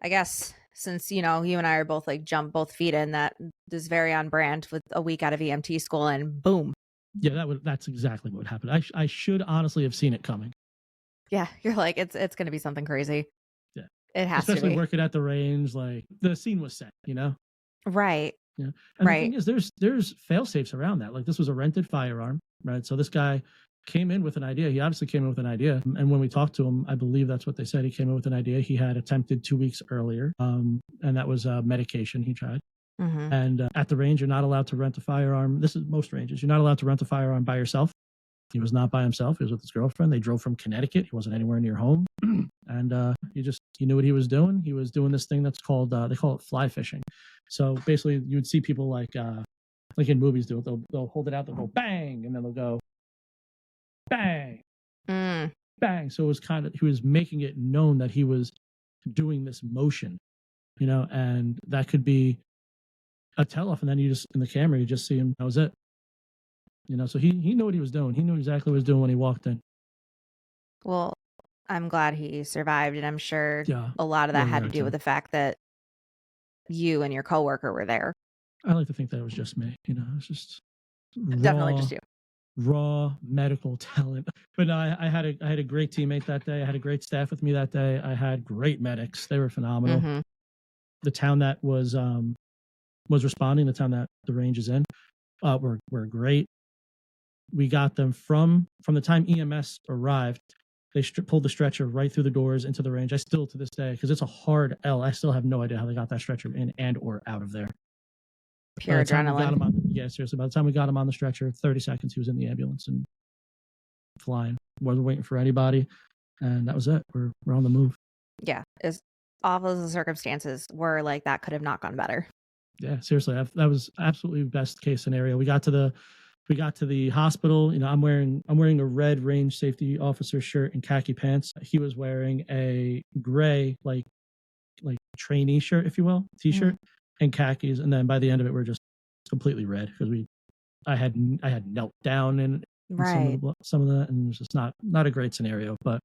I guess, since, you know, you and I are both like jump both feet in, that is very on brand with a week out of EMT school and boom. Yeah, that's exactly what happened. I should honestly have seen it coming. Yeah, you're like, it's going to be something crazy. Yeah. It has to Especially be. working at the range, like the scene was set, you know? Right. Yeah. And the thing Right. is, there's fail safes around that. Like this was a rented firearm, right? So this guy came in with an idea. He obviously came in with an idea. And when we talked to him, I believe that's what they said. He came in with an idea he had attempted 2 weeks earlier. And that was medication he tried. Mm-hmm. And at the range, you're not allowed to rent a firearm. This is most ranges. You're not allowed to rent a firearm by yourself. He was not by himself. He was with his girlfriend. They drove from Connecticut. He wasn't anywhere near home. And he knew what he was doing. He was doing this thing that's called, they call it fly fishing. So basically you would see people like in movies do it. They'll hold it out, they'll go bang, and then they'll go bang, bang. So it was he was making it known that he was doing this motion, you know, and that could be a tell off. And then you just, in the camera, you just see him. That was it. You know, so he knew what he was doing. He knew exactly what he was doing when he walked in. Well, I'm glad he survived, and I'm sure Yeah, a lot of that had to do too. with the fact that you and your coworker were there. I like to think that it was just me. You know, it's just Definitely just you. Raw medical talent. But no, I had a great teammate that day. I had a great staff with me that day. I had great medics. They were phenomenal. Mm-hmm. The town that was responding, the town that the range is in, were great. We got them from the time EMS arrived. They pulled the stretcher right through the doors into the range. I still, to this day, because it's a hard L, I still have no idea how they got that stretcher in and or out of there. Pure adrenaline. Yeah, seriously. By the time we got him on the stretcher, 30 seconds, he was in the ambulance and flying. Wasn't waiting for anybody. And that was it. We're on the move. Yeah. As awful as the circumstances were, like, that could have not gone better. Yeah, seriously. That was absolutely best case scenario. We got to the hospital. You know, I'm wearing a red range safety officer shirt and khaki pants. He was wearing a gray, like trainee shirt, if you will, t-shirt, and khakis. And then by the end of it, we're just completely red because I had knelt down in some of that, and it was just not a great scenario. But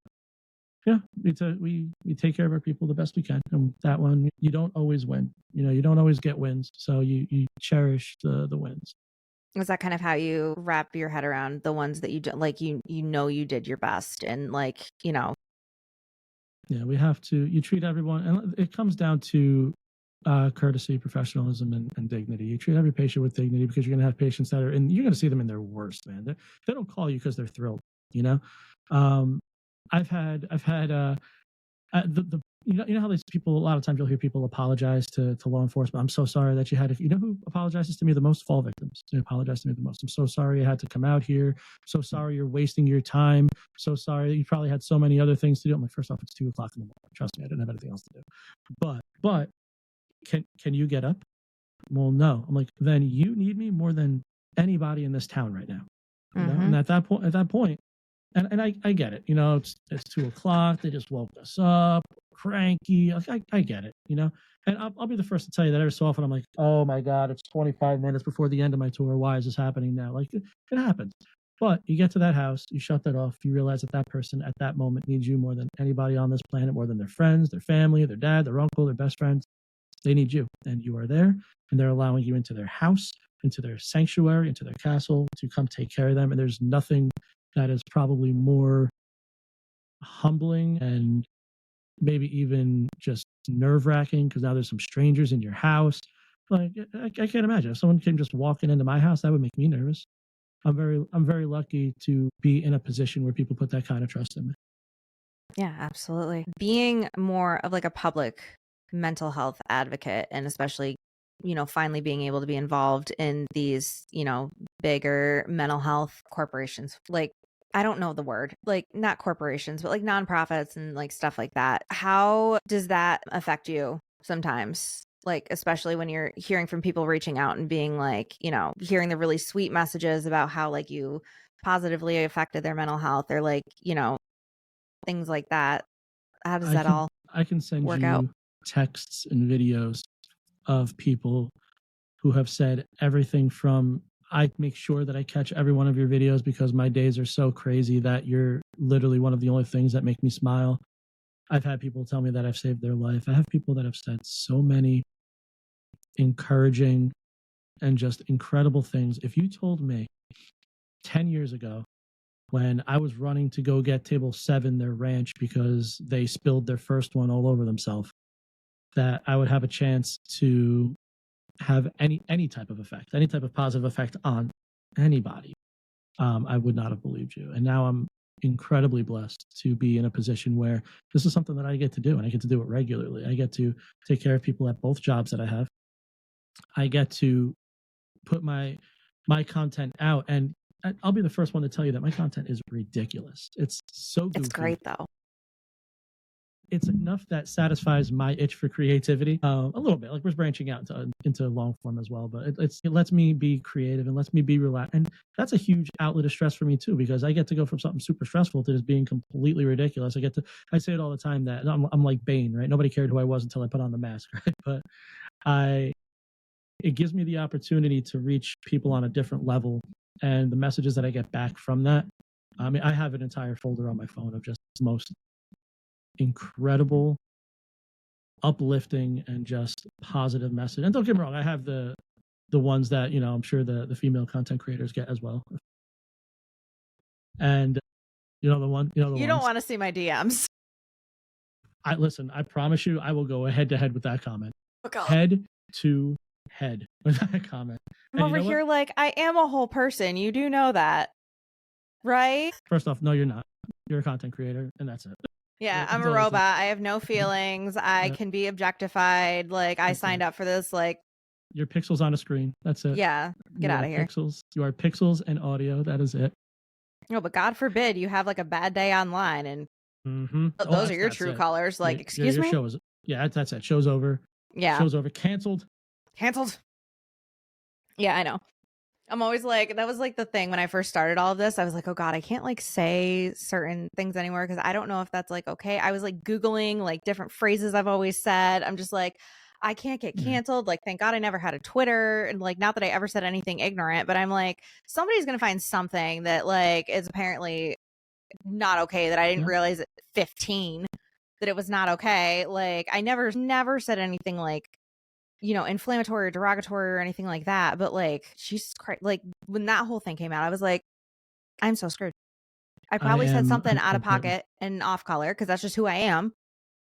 yeah, we take care of our people the best we can. And that one, you don't always win. You know, you don't always get wins. So you cherish the wins. Is that kind of how you wrap your head around the ones that you do, like, you know, you did your best, and, like, you know? Yeah, you treat everyone, and it comes down to courtesy, professionalism, and dignity. You treat every patient with dignity, because you're going to have patients that you're going to see them in their worst, man. They don't call you because they're thrilled, you know? I've had you know how these people, a lot of times you'll hear people apologize to law enforcement. I'm so sorry that you had to, you know who apologizes to me the most? Fall victims. They apologize to me the most. I'm so sorry you had to come out here. So sorry you're wasting your time. So sorry you probably had so many other things to do. I'm like, first off, it's 2:00 in the morning. Trust me, I didn't have anything else to do. But can you get up? Well, no. I'm like, then you need me more than anybody in this town right now. You know? And at that point, and I get it. You know, it's 2:00. They just woke us up, cranky. I get it. You know, and I'll be the first to tell you that every so often I'm like, oh my God, it's 25 minutes before the end of my tour. Why is this happening now? Like it happens. But you get to that house, you shut that off. You realize that person at that moment needs you more than anybody on this planet, more than their friends, their family, their dad, their uncle, their best friends. They need you, and you are there, and they're allowing you into their house, into their sanctuary, into their castle to come take care of them. And there's nothing that is probably more humbling and maybe even just nerve-wracking, because now there's some strangers in your house. Like I can't imagine if someone came just walking into my house, that would make me nervous. I'm very lucky to be in a position where people put that kind of trust in me. Yeah, absolutely. Being more of like a public mental health advocate, and especially, you know, finally being able to be involved in these, you know, bigger mental health corporations, like, I don't know the word, like, not corporations, but like nonprofits and like stuff like that. How does that affect you sometimes? Like, especially when you're hearing from people reaching out and being like, you know, hearing the really sweet messages about how, like, you positively affected their mental health, or, like, you know, things like that. How does that all I can send work you out? texts and videos of people who have said everything from, I make sure that I catch every one of your videos because my days are so crazy that you're literally one of the only things that make me smile. I've had people tell me that I've saved their life. I have people that have said so many encouraging and just incredible things. If you told me 10 years ago when I was running to go get table 7 their ranch because they spilled their first one all over themselves, that I would have a chance to have any type of effect, any type of positive effect on anybody, I would not have believed you. And now I'm incredibly blessed to be in a position where this is something that I get to do, and I get to do it regularly. I get to take care of people at both jobs that I have. I get to put my content out, and I'll be the first one to tell you that my content is ridiculous. It's so goofy. It's great though. It's enough that satisfies my itch for creativity a little bit. Like we're branching out into long form as well, but it lets me be creative and lets me be relaxed. And that's a huge outlet of stress for me too, because I get to go from something super stressful to just being completely ridiculous. I say it all the time that I'm like Bane, right? Nobody cared who I was until I put on the mask, right? But it gives me the opportunity to reach people on a different level, and the messages that I get back from that. I mean, I have an entire folder on my phone of just most incredible, uplifting, and just positive message. And don't get me wrong, I have the ones that, you know, I'm sure the female content creators get as well. And you don't want to see my DMs. I promise you, I will go head to head with that comment. Oh, God. Head to head with that comment. I'm over here like, I am a whole person. You do know that, right? First off, no, you're not. You're a content creator, and that's it. Yeah, I'm a robot. I have no feelings. I can be objectified. Like, I signed up for this. Like, your pixels on a screen. That's it. Yeah, get out of here. Pixels. You are pixels and audio. That is it. No, but God forbid you have like a bad day online and those are your true colors. Like, excuse me? Show is, that's it. Show's over. Yeah. Show's over. Canceled. Yeah, I know. I'm always like, that was like the thing when I first started all of this. I was like, oh God, I can't like say certain things anymore because I don't know if that's like okay. I was like Googling like different phrases I've always said. I'm just like, I can't get canceled. Like, thank God I never had a Twitter. And like, not that I ever said anything ignorant, but I'm like, somebody's going to find something that like is apparently not okay that I didn't realize at 15 that it was not okay. Like, I never said anything like, you know, inflammatory or derogatory or anything like that. But like, Jesus Christ, like when that whole thing came out, I was like, I'm so screwed. I probably said something out of pocket and off color because that's just who I am.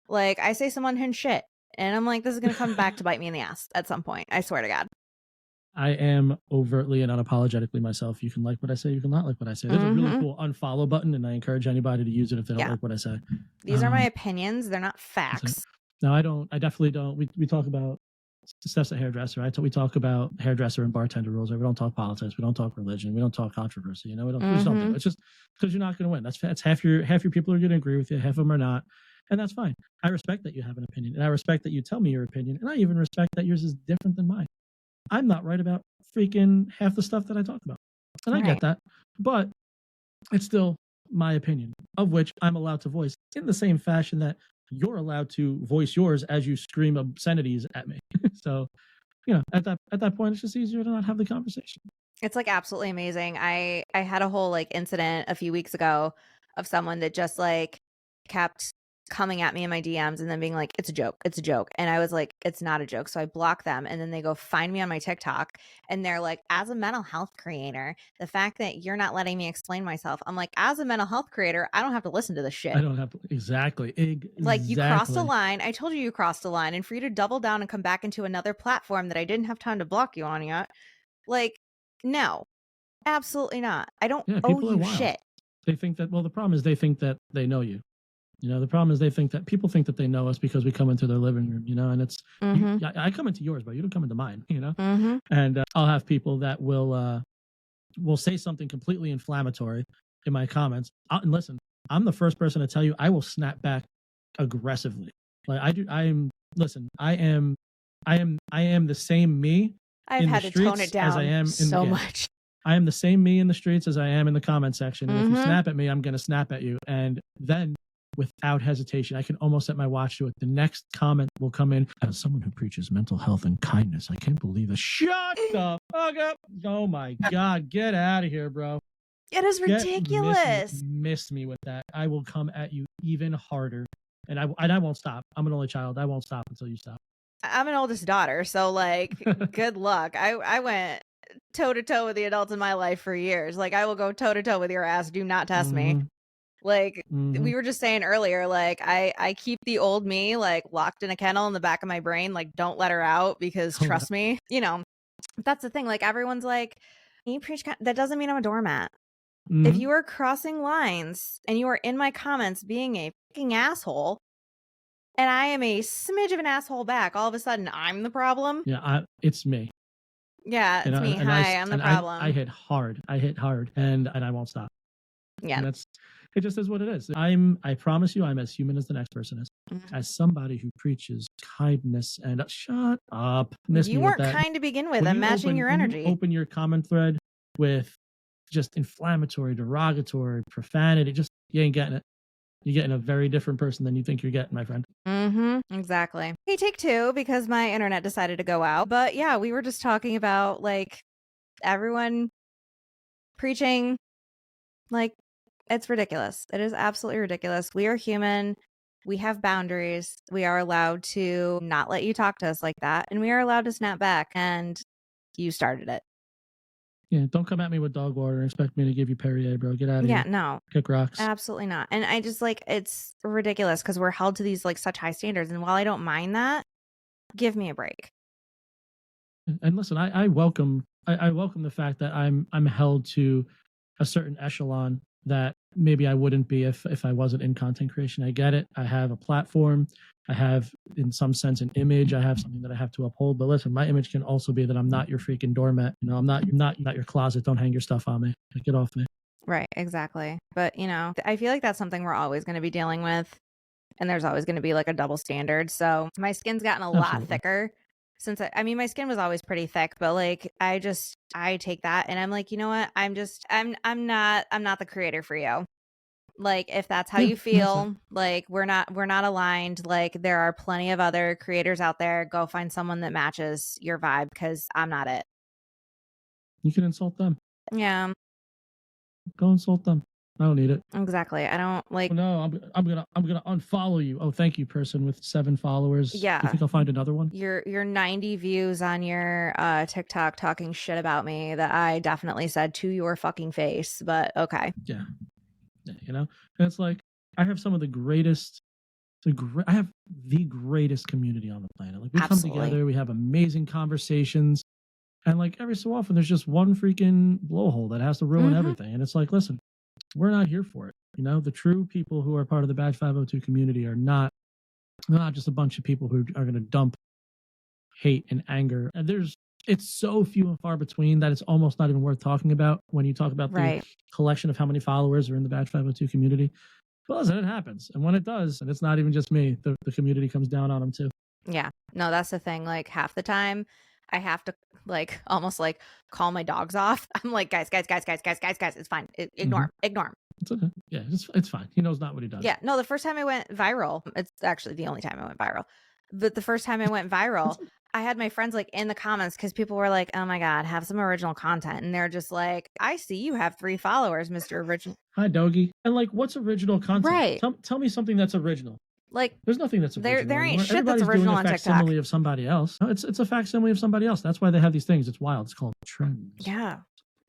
Like, I say some unhinged shit and I'm like, this is going to come back to bite me in the ass at some point. I swear to God. I am overtly and unapologetically myself. You can like what I say. You can not like what I say. There's a really cool unfollow button, and I encourage anybody to use it if they don't like what I say. These are my opinions. They're not facts. No, I don't. I definitely don't. We talk about Steph's a hairdresser. We talk about hairdresser and bartender rules. We don't talk politics. We don't talk religion. We don't talk controversy. You know, we just don't do it. It's just because you're not going to win. That's half your people are going to agree with you. Half of them are not. And that's fine. I respect that you have an opinion, and I respect that you tell me your opinion, and I even respect that yours is different than mine. I'm not right about freaking half the stuff that I talk about. And I get that. But it's still my opinion, of which I'm allowed to voice in the same fashion that you're allowed to voice yours as you scream obscenities at me. So, you know, at that point, it's just easier to not have the conversation. It's like absolutely amazing. I had a whole like incident a few weeks ago of someone that just like kept coming at me in my DMs and then being like, it's a joke. And I was like, it's not a joke. So I block them, and then they go find me on my TikTok and they're like, as a mental health creator, the fact that you're not letting me explain myself. I'm like, as a mental health creator, I don't have to listen to this shit. I don't have to. Exactly. Like, you crossed a line. I told you crossed a line, and for you to double down and come back into another platform that I didn't have time to block you on yet. Like, no, absolutely not. I don't owe you shit. They think that, well, the problem is they think that they know you. You know, the problem is people think that they know us because we come into their living room, you know, and it's, I come into yours, but you don't come into mine, you know, and I'll have people that will say something completely inflammatory in my comments. And listen, I'm the first person to tell you, I will snap back aggressively. Like I am the same me. I've had to tone it down as I am so much. I am the same me in the streets as I am in the comment section. And if you snap at me, I'm going to snap at you. And then, without hesitation, I can almost set my watch to it. The next comment will come in. As someone who preaches mental health and kindness, I can't believe this. Shut the fuck up. Oh my God. Get out of here, bro. It is ridiculous. Miss me with that. I will come at you even harder and I won't stop. I'm an only child. I won't stop until you stop. I'm an oldest daughter, so like good luck. I went toe to toe with the adults in my life for years. Like I will go toe to toe with your ass. Do not test me. Mm-hmm. Like Mm-hmm. we were just saying earlier, like I keep the old me like locked in a kennel in the back of my brain. Like don't let her out because trust me, you know, that's the thing. Like everyone's like, you preach. That doesn't mean I'm a doormat. Mm-hmm. If you are crossing lines and you are in my comments being a fucking asshole, and I am a smidge of an asshole back, all of a sudden I'm the problem. Yeah, it's me. Yeah, You it's know, me. and Hi, I'm the problem. I hit hard. I hit hard, and I won't stop. Yeah, And it just is what it is. I promise you, I'm as human as the next person is. Mhm. As somebody who preaches kindness and shut up. Miss You me weren't with that. kind to begin with. When I'm you matching your when energy. you open your comment thread with just inflammatory, derogatory, profanity, just you ain't getting it. You're getting a very different person than you think you're getting, my friend. Exactly. Hey, take two because my internet decided to go out. But yeah, we were just talking about like everyone preaching. Like it's ridiculous. It is absolutely ridiculous. We are human. We have boundaries. We are allowed to not let you talk to us like that. And we are allowed to snap back. And you started it. Yeah, don't come at me with dog water and expect me to give you Perrier, bro. Get out of here. Yeah, no. Kick rocks. Absolutely not. And I just like it's ridiculous because we're held to these like such high standards. And while I don't mind that, give me a break. And listen, I welcome the fact that I'm held to a certain echelon that maybe I wouldn't be if I wasn't in content creation. I get it. I have a platform. I have, in some sense, an image. I have something that I have to uphold. But listen, my image can also be that I'm not your freaking doormat. You know, I'm not your closet. Don't hang your stuff on me. Get off me. Right, exactly. But, you know, I feel like that's something we're always going to be dealing with. And there's always going to be like a double standard. So my skin's gotten a lot thicker since I mean, my skin was always pretty thick, but like I take that and I'm like, you know what? I'm not the creator for you. Like if that's how you feel, like we're not aligned. Like there are plenty of other creators out there. Go find someone that matches your vibe because I'm not it. You can insult them. Yeah. Go insult them. I don't need it. Exactly. I don't like. No, I'm gonna unfollow you. Oh, thank you, person with 7 followers. Yeah. You think I'll find another one? Your 90 views on your TikTok talking shit about me that I definitely said to your fucking face, but okay. Yeah, you know, and it's like I have some of the greatest. I have the greatest community on the planet. Like we come together, we have amazing conversations, and like every so often, there's just one freaking blowhole that has to ruin everything. And it's like, listen, we're not here for it. You know, the true people who are part of the Badge 502 community are not just a bunch of people who are going to dump hate and anger. And it's so few and far between that it's almost not even worth talking about when you talk about the collection of how many followers are in the Badge 502 community. Well, listen, it happens. And when it does, and it's not even just me, the community comes down on them too. Yeah. No, that's the thing. Like half the time I have to like almost like call my dogs off. I'm like, guys, it's fine. Ignore him. It's okay. Yeah, it's fine. He knows not what he does. Yeah. No, the first time I went viral, it's actually the only time I went viral. But the first time I went viral, I had my friends like in the comments because people were like, oh my God, have some original content. And they're just like, I see you have 3 followers, Mr. Original. Hi, Doggy. And like, what's original content? Right. Tell me something that's original. Like there's nothing that's original. There ain't anymore. shit that's original on TikTok. It's a facsimile of somebody else. It's a facsimile of somebody else. That's why they have these things. It's wild. It's called trends. Yeah.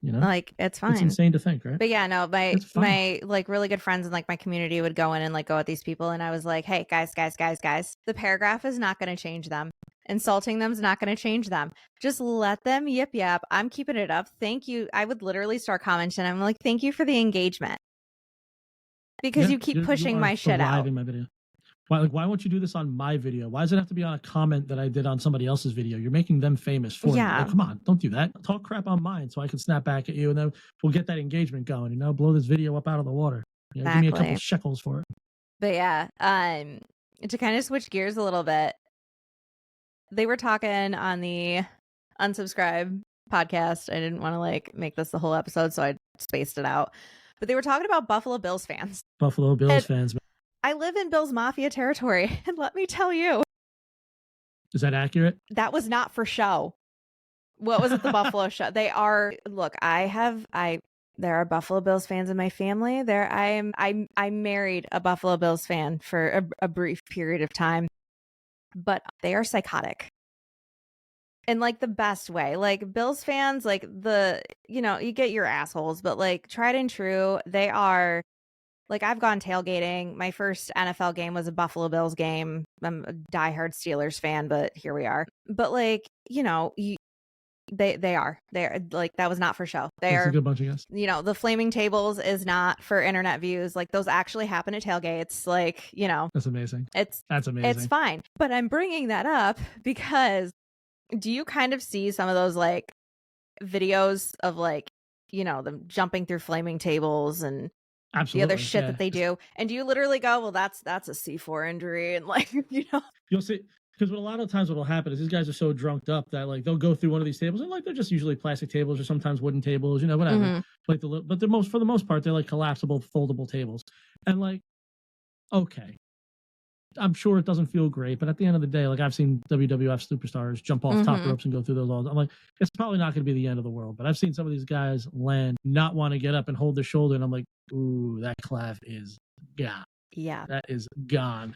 You know, like it's fine. It's insane to think, right? But yeah, no, my like really good friends and like my community would go in and like go at these people, and I was like, hey, guys, the paragraph is not going to change them. Insulting them is not going to change them. Just let them yip yap. I'm keeping it up. Thank you. I would literally start commenting. I'm like, thank you for the engagement because you keep pushing my shit out. My video. Why won't you do this on my video? Why does it have to be on a comment that I did on somebody else's video? You're making them famous for me. Like, come on, don't do that. Talk crap on mine so I can snap back at you, and then we'll get that engagement going. You know, blow this video up out of the water. You know, give me a couple shekels for it. But yeah, to kind of switch gears a little bit, they were talking on the Unsubscribe podcast. I didn't want to like make this the whole episode, so I spaced it out. But they were talking about Buffalo Bills fans. Buffalo Bills fans. I live in Bills Mafia territory, and let me tell you. Is that accurate? That was not for show. What was it, the Buffalo show? They are, look, There are Buffalo Bills fans in my family. I married a Buffalo Bills fan for a brief period of time, but they are psychotic in like the best way. Like Bills fans, like you get your assholes, but like tried and true, they are like, I've gone tailgating. My first NFL game was a Buffalo Bills game. I'm a diehard Steelers fan, but here we are. But like, they're like, that was not for show. That's a good bunch of guys. The flaming tables is not for internet views. Like those actually happen at tailgates. Like, that's amazing. That's amazing. It's fine. But I'm bringing that up because do you kind of see some of those like videos of like, them jumping through flaming tables and absolutely the other shit that they do? And do you literally go, well, that's a C4 injury? And like, you'll see. Because a lot of times what will happen is these guys are so drunked up that like they'll go through one of these tables and like they're just usually plastic tables or sometimes wooden tables, whatever. Mhm. Like but for the most part they're like collapsible, foldable tables. And like, okay, I'm sure it doesn't feel great, but at the end of the day, like I've seen WWF superstars jump off top ropes and go through those walls. I'm like, it's probably not going to be the end of the world. But I've seen some of these guys land, not want to get up and hold their shoulder, and I'm like, ooh, that calf is gone. Yeah, that is gone.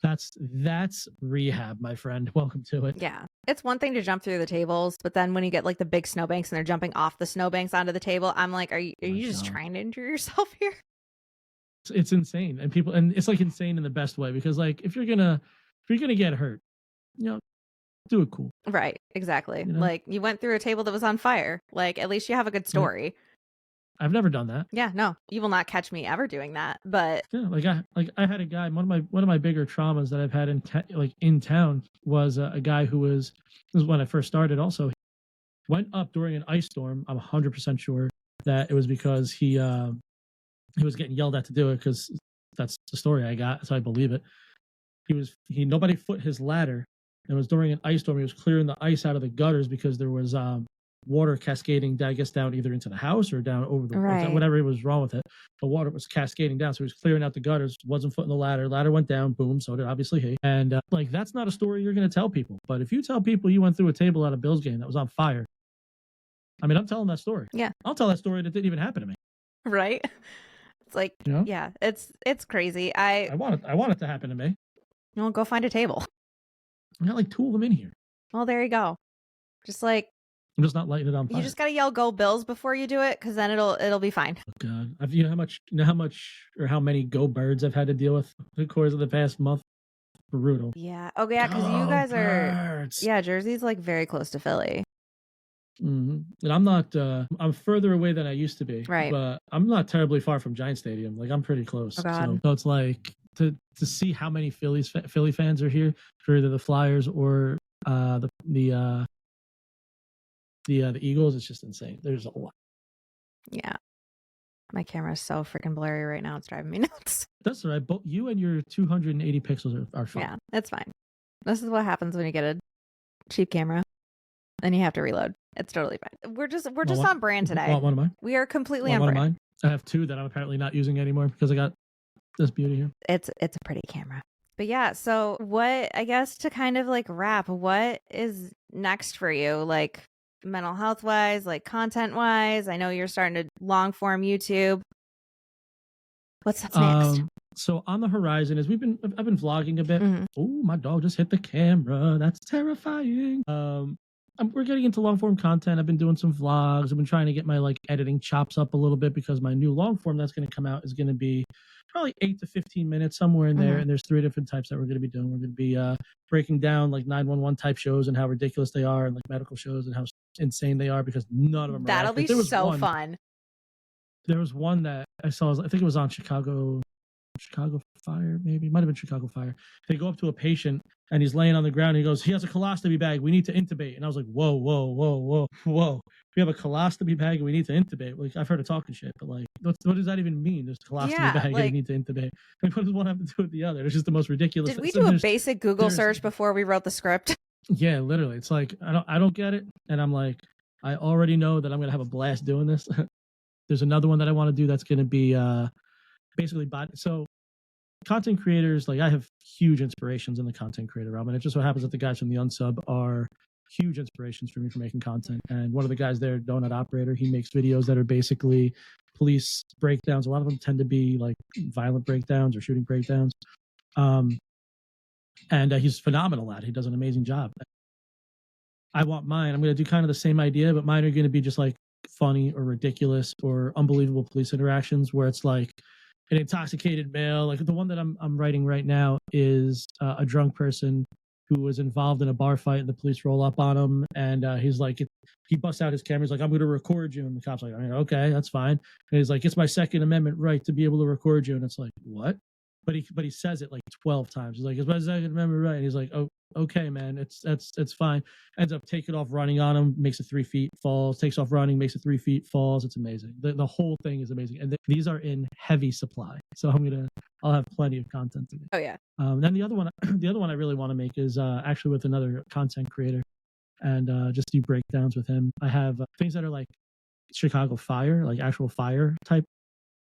That's rehab, my friend. Welcome to it. Yeah. It's one thing to jump through the tables, but then when you get like the big snowbanks and they're jumping off the snowbanks onto the table, I'm like, are you just trying to injure yourself here? It's insane. And it's like insane in the best way, because like if you're gonna get hurt, do it cool. Right, exactly. Like you went through a table that was on fire. Like at least you have a good story. I've never done that. Yeah, no, you will not catch me ever doing that. But yeah, I had a guy. One of my bigger traumas that I've had in town was a guy who was. This is when I first started. Also, went up during an ice storm. I'm 100% sure that it was because he was getting yelled at to do it, because that's the story I got, so I believe it. Nobody foot his ladder. It was during an ice storm. He was clearing the ice out of the gutters because there was water cascading, I guess, down either into the house or down over the whatever was wrong with it. The water was cascading down, so he was clearing out the gutters. Wasn't footing the ladder. Ladder went down. Boom. So did obviously he. And like that's not a story you're going to tell people. But if you tell people you went through a table at a Bills game that was on fire, I mean, I'm telling that story. Yeah, I'll tell that story that didn't even happen to me. Right. It's like, yeah, it's crazy. I want it to happen to me. Well, go find a table. I got like 2 of them in here. Well, there you go. Just like I'm just not lighting it on fire. You just gotta yell "Go Bills" before you do it, because then it'll be fine. Oh God, you know how much or how many Go Birds I've had to deal with the course of the past month. Brutal. Yeah. Oh yeah, because you guys Birds. Jersey's like very close to Philly. Mm-hmm. And I'm not. I'm further away than I used to be. Right. But I'm not terribly far from Giant Stadium. Like I'm pretty close. Oh God. So it's like to see how many Philly fans are here for either the Flyers or the Eagles. It's just insane. There's a lot. Yeah. My camera is so freaking blurry right now. It's driving me nuts. That's all right. Both you and your 280 pixels are fine. Yeah, it's fine. This is what happens when you get a cheap camera and you have to reload. It's totally fine. We're just on brand today. One of mine. We are completely on brand. brand. One of mine. I have 2 that I'm apparently not using anymore because I got this beauty here. It's a pretty camera. But yeah, so what, I guess to kind of like wrap, what is next for you? Like mental health wise, like content wise? I know you're starting to long form YouTube. What's next? So on the horizon is I've been vlogging a bit. Mm-hmm. Oh, my dog just hit the camera. That's terrifying. We're getting into long form content. I've been doing some vlogs. I've been trying to get my like editing chops up a little bit, because my new long form that's going to come out is going to be probably 8 to 15 minutes, somewhere in there. Mm-hmm. And there's 3 different types that we're going to be doing. We're going to be breaking down like 911 type shows and how ridiculous they are, and like medical shows and how insane they are, because none of them are That'll accurate. be so fun. There was one that I saw, I think it was on Chicago Fire, maybe. It might have been Chicago Fire. They go up to a patient and he's laying on the ground and he goes, he has a colostomy bag. We need to intubate. And I was like, whoa. We have a colostomy bag and we need to intubate. Like, I've heard of talking shit, but like, what does that even mean? There's a colostomy bag and we need to intubate. Like, what does one have to do with the other? It's just the most ridiculous. Did we do a basic Google search before we wrote the script? Yeah, literally. It's like, I don't get it. And I'm like, I already know that I'm going to have a blast doing this. There's another one that I want to do that's going to be basically so content creators, like I have huge inspirations in the content creator realm, and it just so happens that the guys from the Unsub are huge inspirations for me for making content. And one of the guys there, Donut Operator, he makes videos that are basically police breakdowns. A lot of them tend to be like violent breakdowns or shooting breakdowns. And he's phenomenal at it. He does an amazing job. I want mine. I'm going to do kind of the same idea, but mine are going to be just like funny or ridiculous or unbelievable police interactions where it's like an intoxicated male. Like the one that I'm writing right now is a drunk person who was involved in a bar fight, and the police roll up on him, and he's like, he busts out his camera. He's like, "I'm going to record you," and the cop's like, "Okay, that's fine." And he's like, "It's my Second Amendment right to be able to record you," and it's like, what? But he says it like 12 times. He's like, "It's my Second Amendment right," and he's like, "Oh, okay, man, it's fine." Ends up taking off running on him, makes it 3 feet, falls, takes off running, makes it 3 feet, falls. It's amazing. The whole thing is amazing, and these are in heavy supply. So I'll have plenty of content to make. Oh yeah. Then the other one I really want to make is actually with another content creator, and just do breakdowns with him. I have things that are like Chicago fire, like actual fire type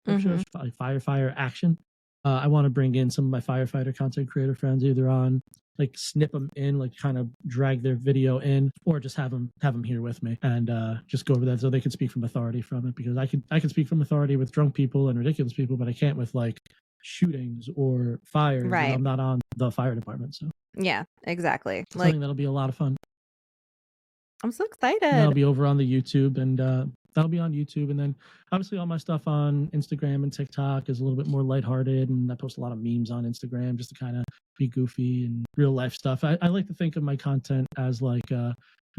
shows, like fire action. I want to bring in some of my firefighter content creator friends, either on like snip them in, like kind of drag their video in, or just have them here with me and just go over that so they can speak from authority from it, because I can speak from authority with drunk people and ridiculous people, but I can't with like shootings or fires. Right. You know, I'm not on the fire department, so yeah, exactly. It's something that'll be a lot of fun. I'm so excited. And that'll be over on the YouTube, and that'll be on YouTube, and then obviously all my stuff on Instagram and TikTok is a little bit more lighthearted, and I post a lot of memes on Instagram just to kind of be goofy and real life stuff. I like to think of my content as like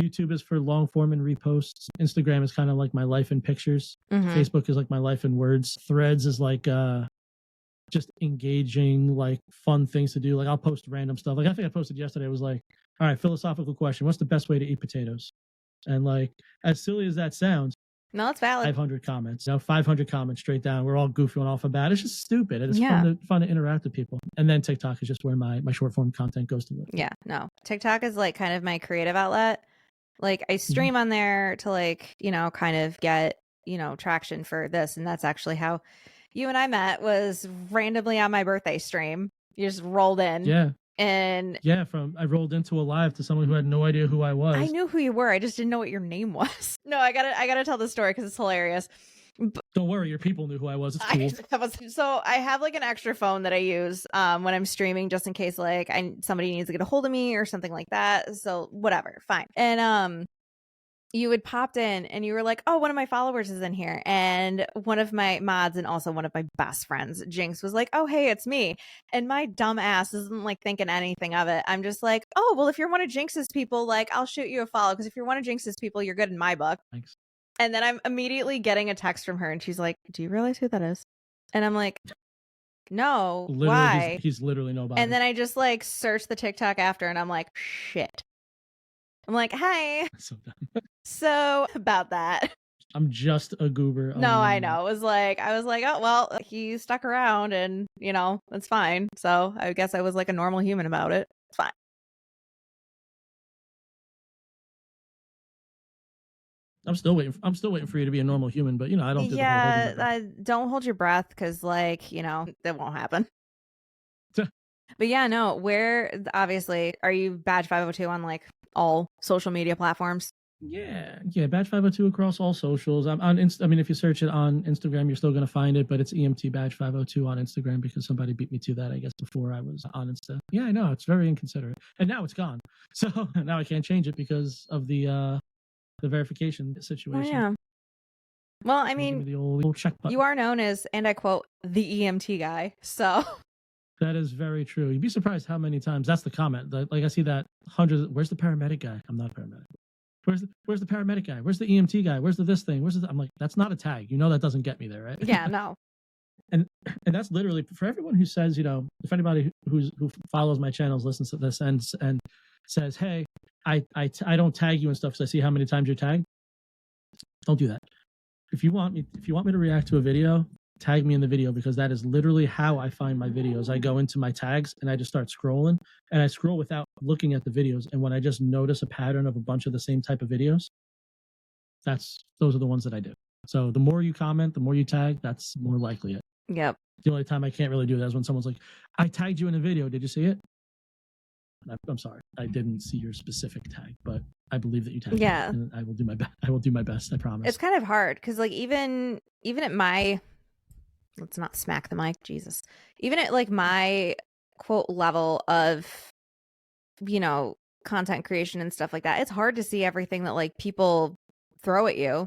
YouTube is for long form and reposts. Instagram is kind of like my life in pictures. Facebook is like my life in words. Threads is like just engaging, like fun things to do. Like I'll post random stuff. Like I think I posted yesterday, it was like, all right, philosophical question, what's the best way to eat potatoes? And like, as silly as that sounds, no, it's valid. 500 comments, 500 comments straight down. We're all goofing off about it. It's just stupid. And it's fun to interact with people. And then TikTok is just where my short form content goes to live. Yeah, no. TikTok is like kind of my creative outlet. Like I stream on there to like, kind of get, traction for this. And that's actually how you and I met, was randomly on my birthday stream. You just rolled in. Yeah. And I rolled into a live to someone who had no idea who I was. I knew who you were. I just didn't know what your name was. No, I gotta tell the story because it's hilarious. Don't worry, your people knew who I was. It's cool. So I have like an extra phone that I use when I'm streaming, just in case like somebody needs to get a hold of me or something like that. So whatever, fine. And you had popped in and you were like, "Oh, one of my followers is in here." And one of my mods and also one of my best friends, Jinx, was like, "Oh, hey, it's me." And my dumb ass isn't like thinking anything of it. I'm just like, "Oh, well, if you're one of Jinx's people, like I'll shoot you a follow, because if you're one of Jinx's people, you're good in my book." Thanks. And then I'm immediately getting a text from her and she's like, "Do you realize who that is?" And I'm like, "No, literally, why?" He's literally nobody. And then I just like searched the TikTok after and I'm like, shit. I'm like, "Hey." So dumb. So about that. I'm just a goober. No, I know. I was like, "Oh, well, he stuck around and, it's fine." So I guess I was like a normal human about it. It's fine. I'm still waiting for you to be a normal human, but I don't do don't hold your breath, because like, that won't happen. But yeah, no, obviously, are you Badge 502 on like all social media platforms? Yeah, Badge 502 across all socials. I'm on I mean, if you search it on Instagram, you're still going to find it, but it's EMT Badge 502 on Instagram, because somebody beat me to that, I guess, before I was on Insta. Yeah, I know, it's very inconsiderate. And now it's gone. So now I can't change it because of the verification situation. Oh, yeah. Well, I mean, the old check button. You are known as, and I quote, the EMT guy. So that is very true. You'd be surprised how many times that's the comment. Like I see that hundreds. Where's the paramedic guy? I'm not a paramedic. Where's the paramedic guy? Where's the EMT guy? Where's the this thing? I'm like, that's not a tag. That doesn't get me there, right? Yeah, no. and that's literally for everyone who says, if anybody who follows my channels listens to this and says, "Hey, I don't tag you and stuff because I see how many times you're tagged." Don't do that. If you want me to react to a video, tag me in the video, because that is literally how I find my videos. I go into my tags and I just start scrolling, and I scroll without looking at the videos. And when I just notice a pattern of a bunch of the same type of videos, those are the ones that I do. So the more you comment, the more you tag, that's more likely it. Yep. The only time I can't really do that is when someone's like, "I tagged you in a video. Did you see it?" I'm sorry, I didn't see your specific tag, but I believe that you tagged Yeah. me, and I will do my best. I will do my best. I promise. It's kind of hard because like even at my, let's not smack the mic, Jesus. Even at like my quote level of, you know, content creation and stuff like that, it's hard to see everything that like people throw at you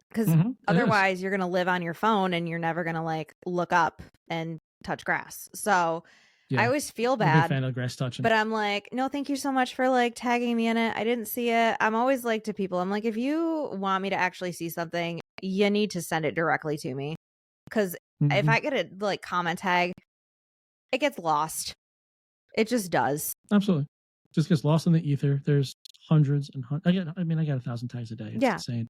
because otherwise you're gonna live on your phone and you're never gonna like look up and touch grass. So Yeah. I always feel I'm a big bad, fan of grass touching. but I'm like, no, thank you so much for like tagging me in it. I didn't see it. I'm always like to people, I'm like, if you want me to actually see something, you need to send it directly to me. Because if I get a like comment tag, it gets lost. It just does. Absolutely. Just gets lost in the ether. There's hundreds and hundreds. I got 1,000 tags a day. It's insane.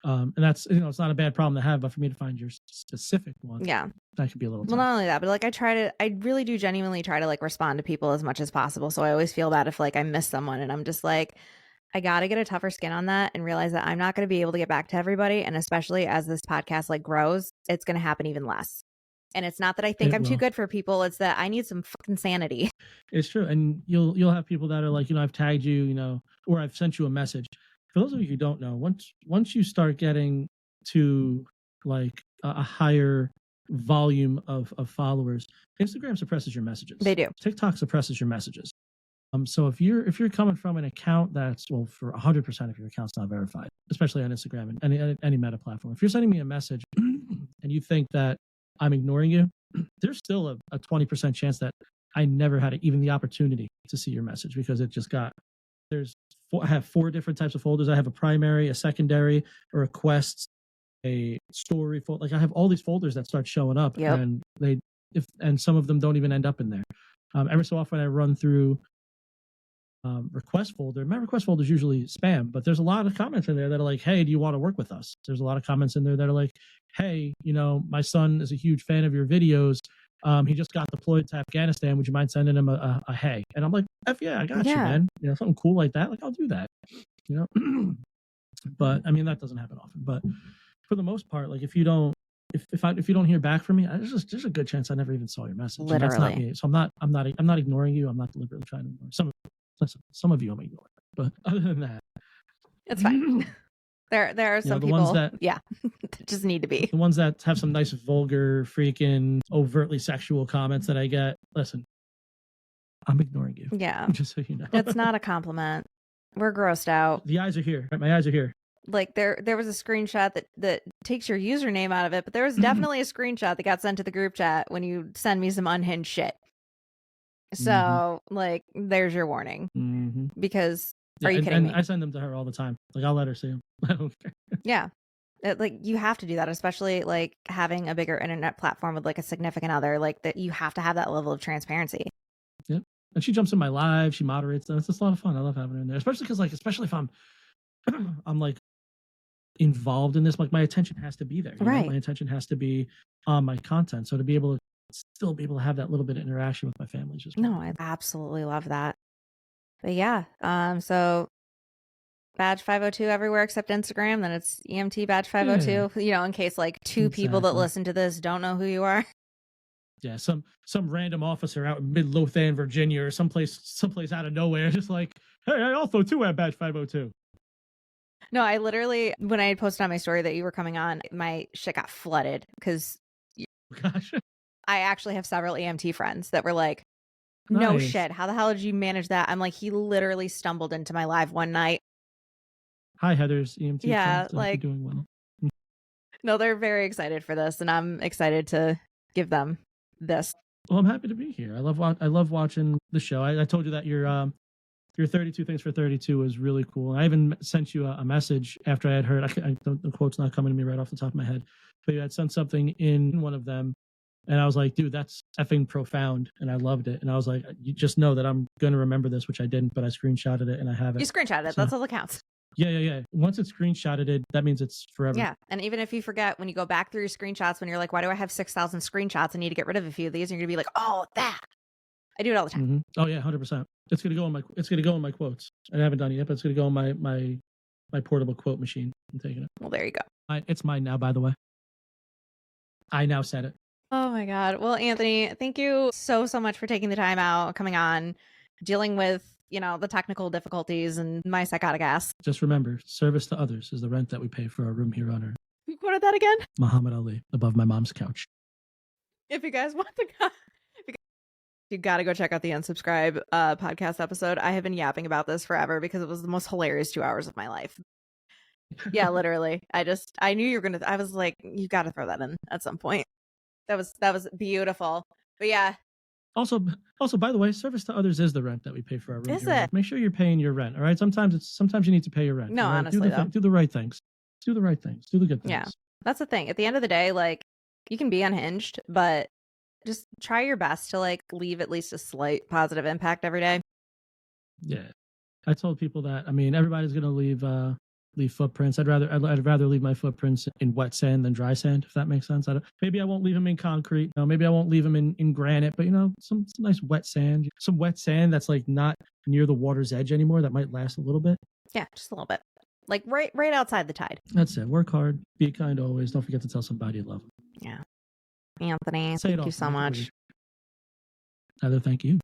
And that's, you know, it's not a bad problem to have, but for me to find your specific one, that could be a little tough. Well, not only that, but like I really do genuinely try to like respond to people as much as possible. So I always feel bad if like I miss someone and I'm just like, I got to get a tougher skin on that and realize that I'm not going to be able to get back to everybody. And especially as this podcast like grows, it's going to happen even less. And it's not that I think I'm too good for people. It's that I need some fucking sanity. It's true. And you'll have people that are like, you know, I've tagged you, you know, or I've sent you a message. For those of you who don't know, once you start getting to like a higher volume of followers, Instagram suppresses your messages. They do. TikTok suppresses your messages. So if you're coming from an account that's, well, for 100% of your account's not verified, especially on Instagram and any meta platform, if you're sending me a message and you think that I'm ignoring you, there's still a 20% chance that I never had even the opportunity to see your message because it just got, I have 4 different types of folders. I have a primary, a secondary, a requests, a story folder. Like I have all these folders that start showing up and and some of them don't even end up in there. Every so often I run through request folder. My request folder is usually spam, but there's a lot of comments in there that are like, hey, do you want to work with us? There's a lot of comments in there that are like, hey, you know, my son is a huge fan of your videos. He just got deployed to Afghanistan. Would you mind sending him a hey? And I'm like, F yeah, I got you, man. You know, something cool like that. Like I'll do that, you know? But I mean, that doesn't happen often, but for the most part, like if you don't hear back from me, there's a good chance I never even saw your message. Literally. That's not me. So I'm not ignoring you. I'm not deliberately trying to ignore some of you I'm ignoring, but other than that, it's fine. There are some people ones that just need to be the ones that have some nice vulgar, freaking overtly sexual comments that I get. Listen, I'm ignoring you. Yeah, just so you know, it's not a compliment. We're grossed out. The eyes are here. Right? My eyes are here. Like there was a screenshot that takes your username out of it, but there was definitely a screenshot that got sent to the group chat when you send me some unhinged shit. So like, there's your warning because are you kidding me? I send them to her all the time. Like I'll let her see them. I don't care. Yeah. Like you have to do that, especially like having a bigger internet platform with like a significant other, like that you have to have that level of transparency. Yep. And she jumps in my live, she moderates them. It's just a lot of fun. I love having her in there, especially if I'm like involved in this, like my attention has to be there. Right. My attention has to be on my content. So to be able to still be able to have that little bit of interaction with my family is just no, I absolutely love that. But yeah, so badge 502 everywhere except Instagram, then it's EMT badge 502, you know, in case like 2 people that listen to this don't know who you are. Yeah, some random officer out in Midlothian, Virginia, or someplace out of nowhere, just like, hey, I also too have badge 502. No, I literally, when I had posted on my story that you were coming on, my shit got flooded because I actually have several EMT friends that were like, no shit, how the hell did you manage that? I'm like, he literally stumbled into my live one night. Hi, Heather's EMT friends. Like, doing well. No, they're very excited for this, and I'm excited to give them this. Well, I'm happy to be here. I love watching the show. I told you that your 32 things for 32 was really cool. I even sent you a message after I had heard. The quote's not coming to me right off the top of my head, but you had sent something in one of them, and I was like, dude, that's effing profound, and I loved it. And I was like, you just know that I'm gonna remember this, which I didn't, but I screenshotted it and I have it. You screenshotted it. So, that's all that counts. Yeah. Once it's screenshotted, that means it's forever. Yeah, and even if you forget, when you go back through your screenshots, when you're like, why do I have 6,000 screenshots? I need to get rid of a few of these. And you're gonna be like, oh, that. I do it all the time. Oh yeah, 100%. It's gonna go in my quotes. I haven't done it yet, but it's gonna go in my portable quote machine. I'm taking it. Well, there you go. It's mine now, by the way. I now said it. Oh my God. Well, Anthony, thank you so much for taking the time out, coming on. dealing with, the technical difficulties and my psychotic ass. Just remember, service to others is the rent that we pay for our room here on Earth. You quoted that again? Muhammad Ali, above my mom's couch. If you guys want to you got to go check out the Unsubscribe podcast episode. I have been yapping about this forever because it was the most hilarious 2 hours of my life. Yeah, literally. I knew you were going to, I was like, you got to throw that in at some point. That was beautiful. But yeah. Also, by the way, service to others is the rent that we pay for our room. Is it? Make sure you're paying your rent. All right. Sometimes you need to pay your rent. No, right? honestly, do the right things. Do the right things. Do the good things. Yeah, that's the thing. At the end of the day, like, you can be unhinged, but just try your best to like leave at least a slight positive impact every day. Yeah, I told people that. I mean, everybody's gonna leave footprints. I'd rather leave my footprints in wet sand than dry sand, if that makes sense. Maybe I won't leave them in concrete. Maybe I won't leave them in granite, but some nice wet sand, some wet sand that's like not near the water's edge anymore. That might last a little bit. Yeah, just a little bit. Like right outside the tide. That's it. Work hard. Be kind always. Don't forget to tell somebody you love them. Yeah. Anthony, thank you so much. Heather, thank you.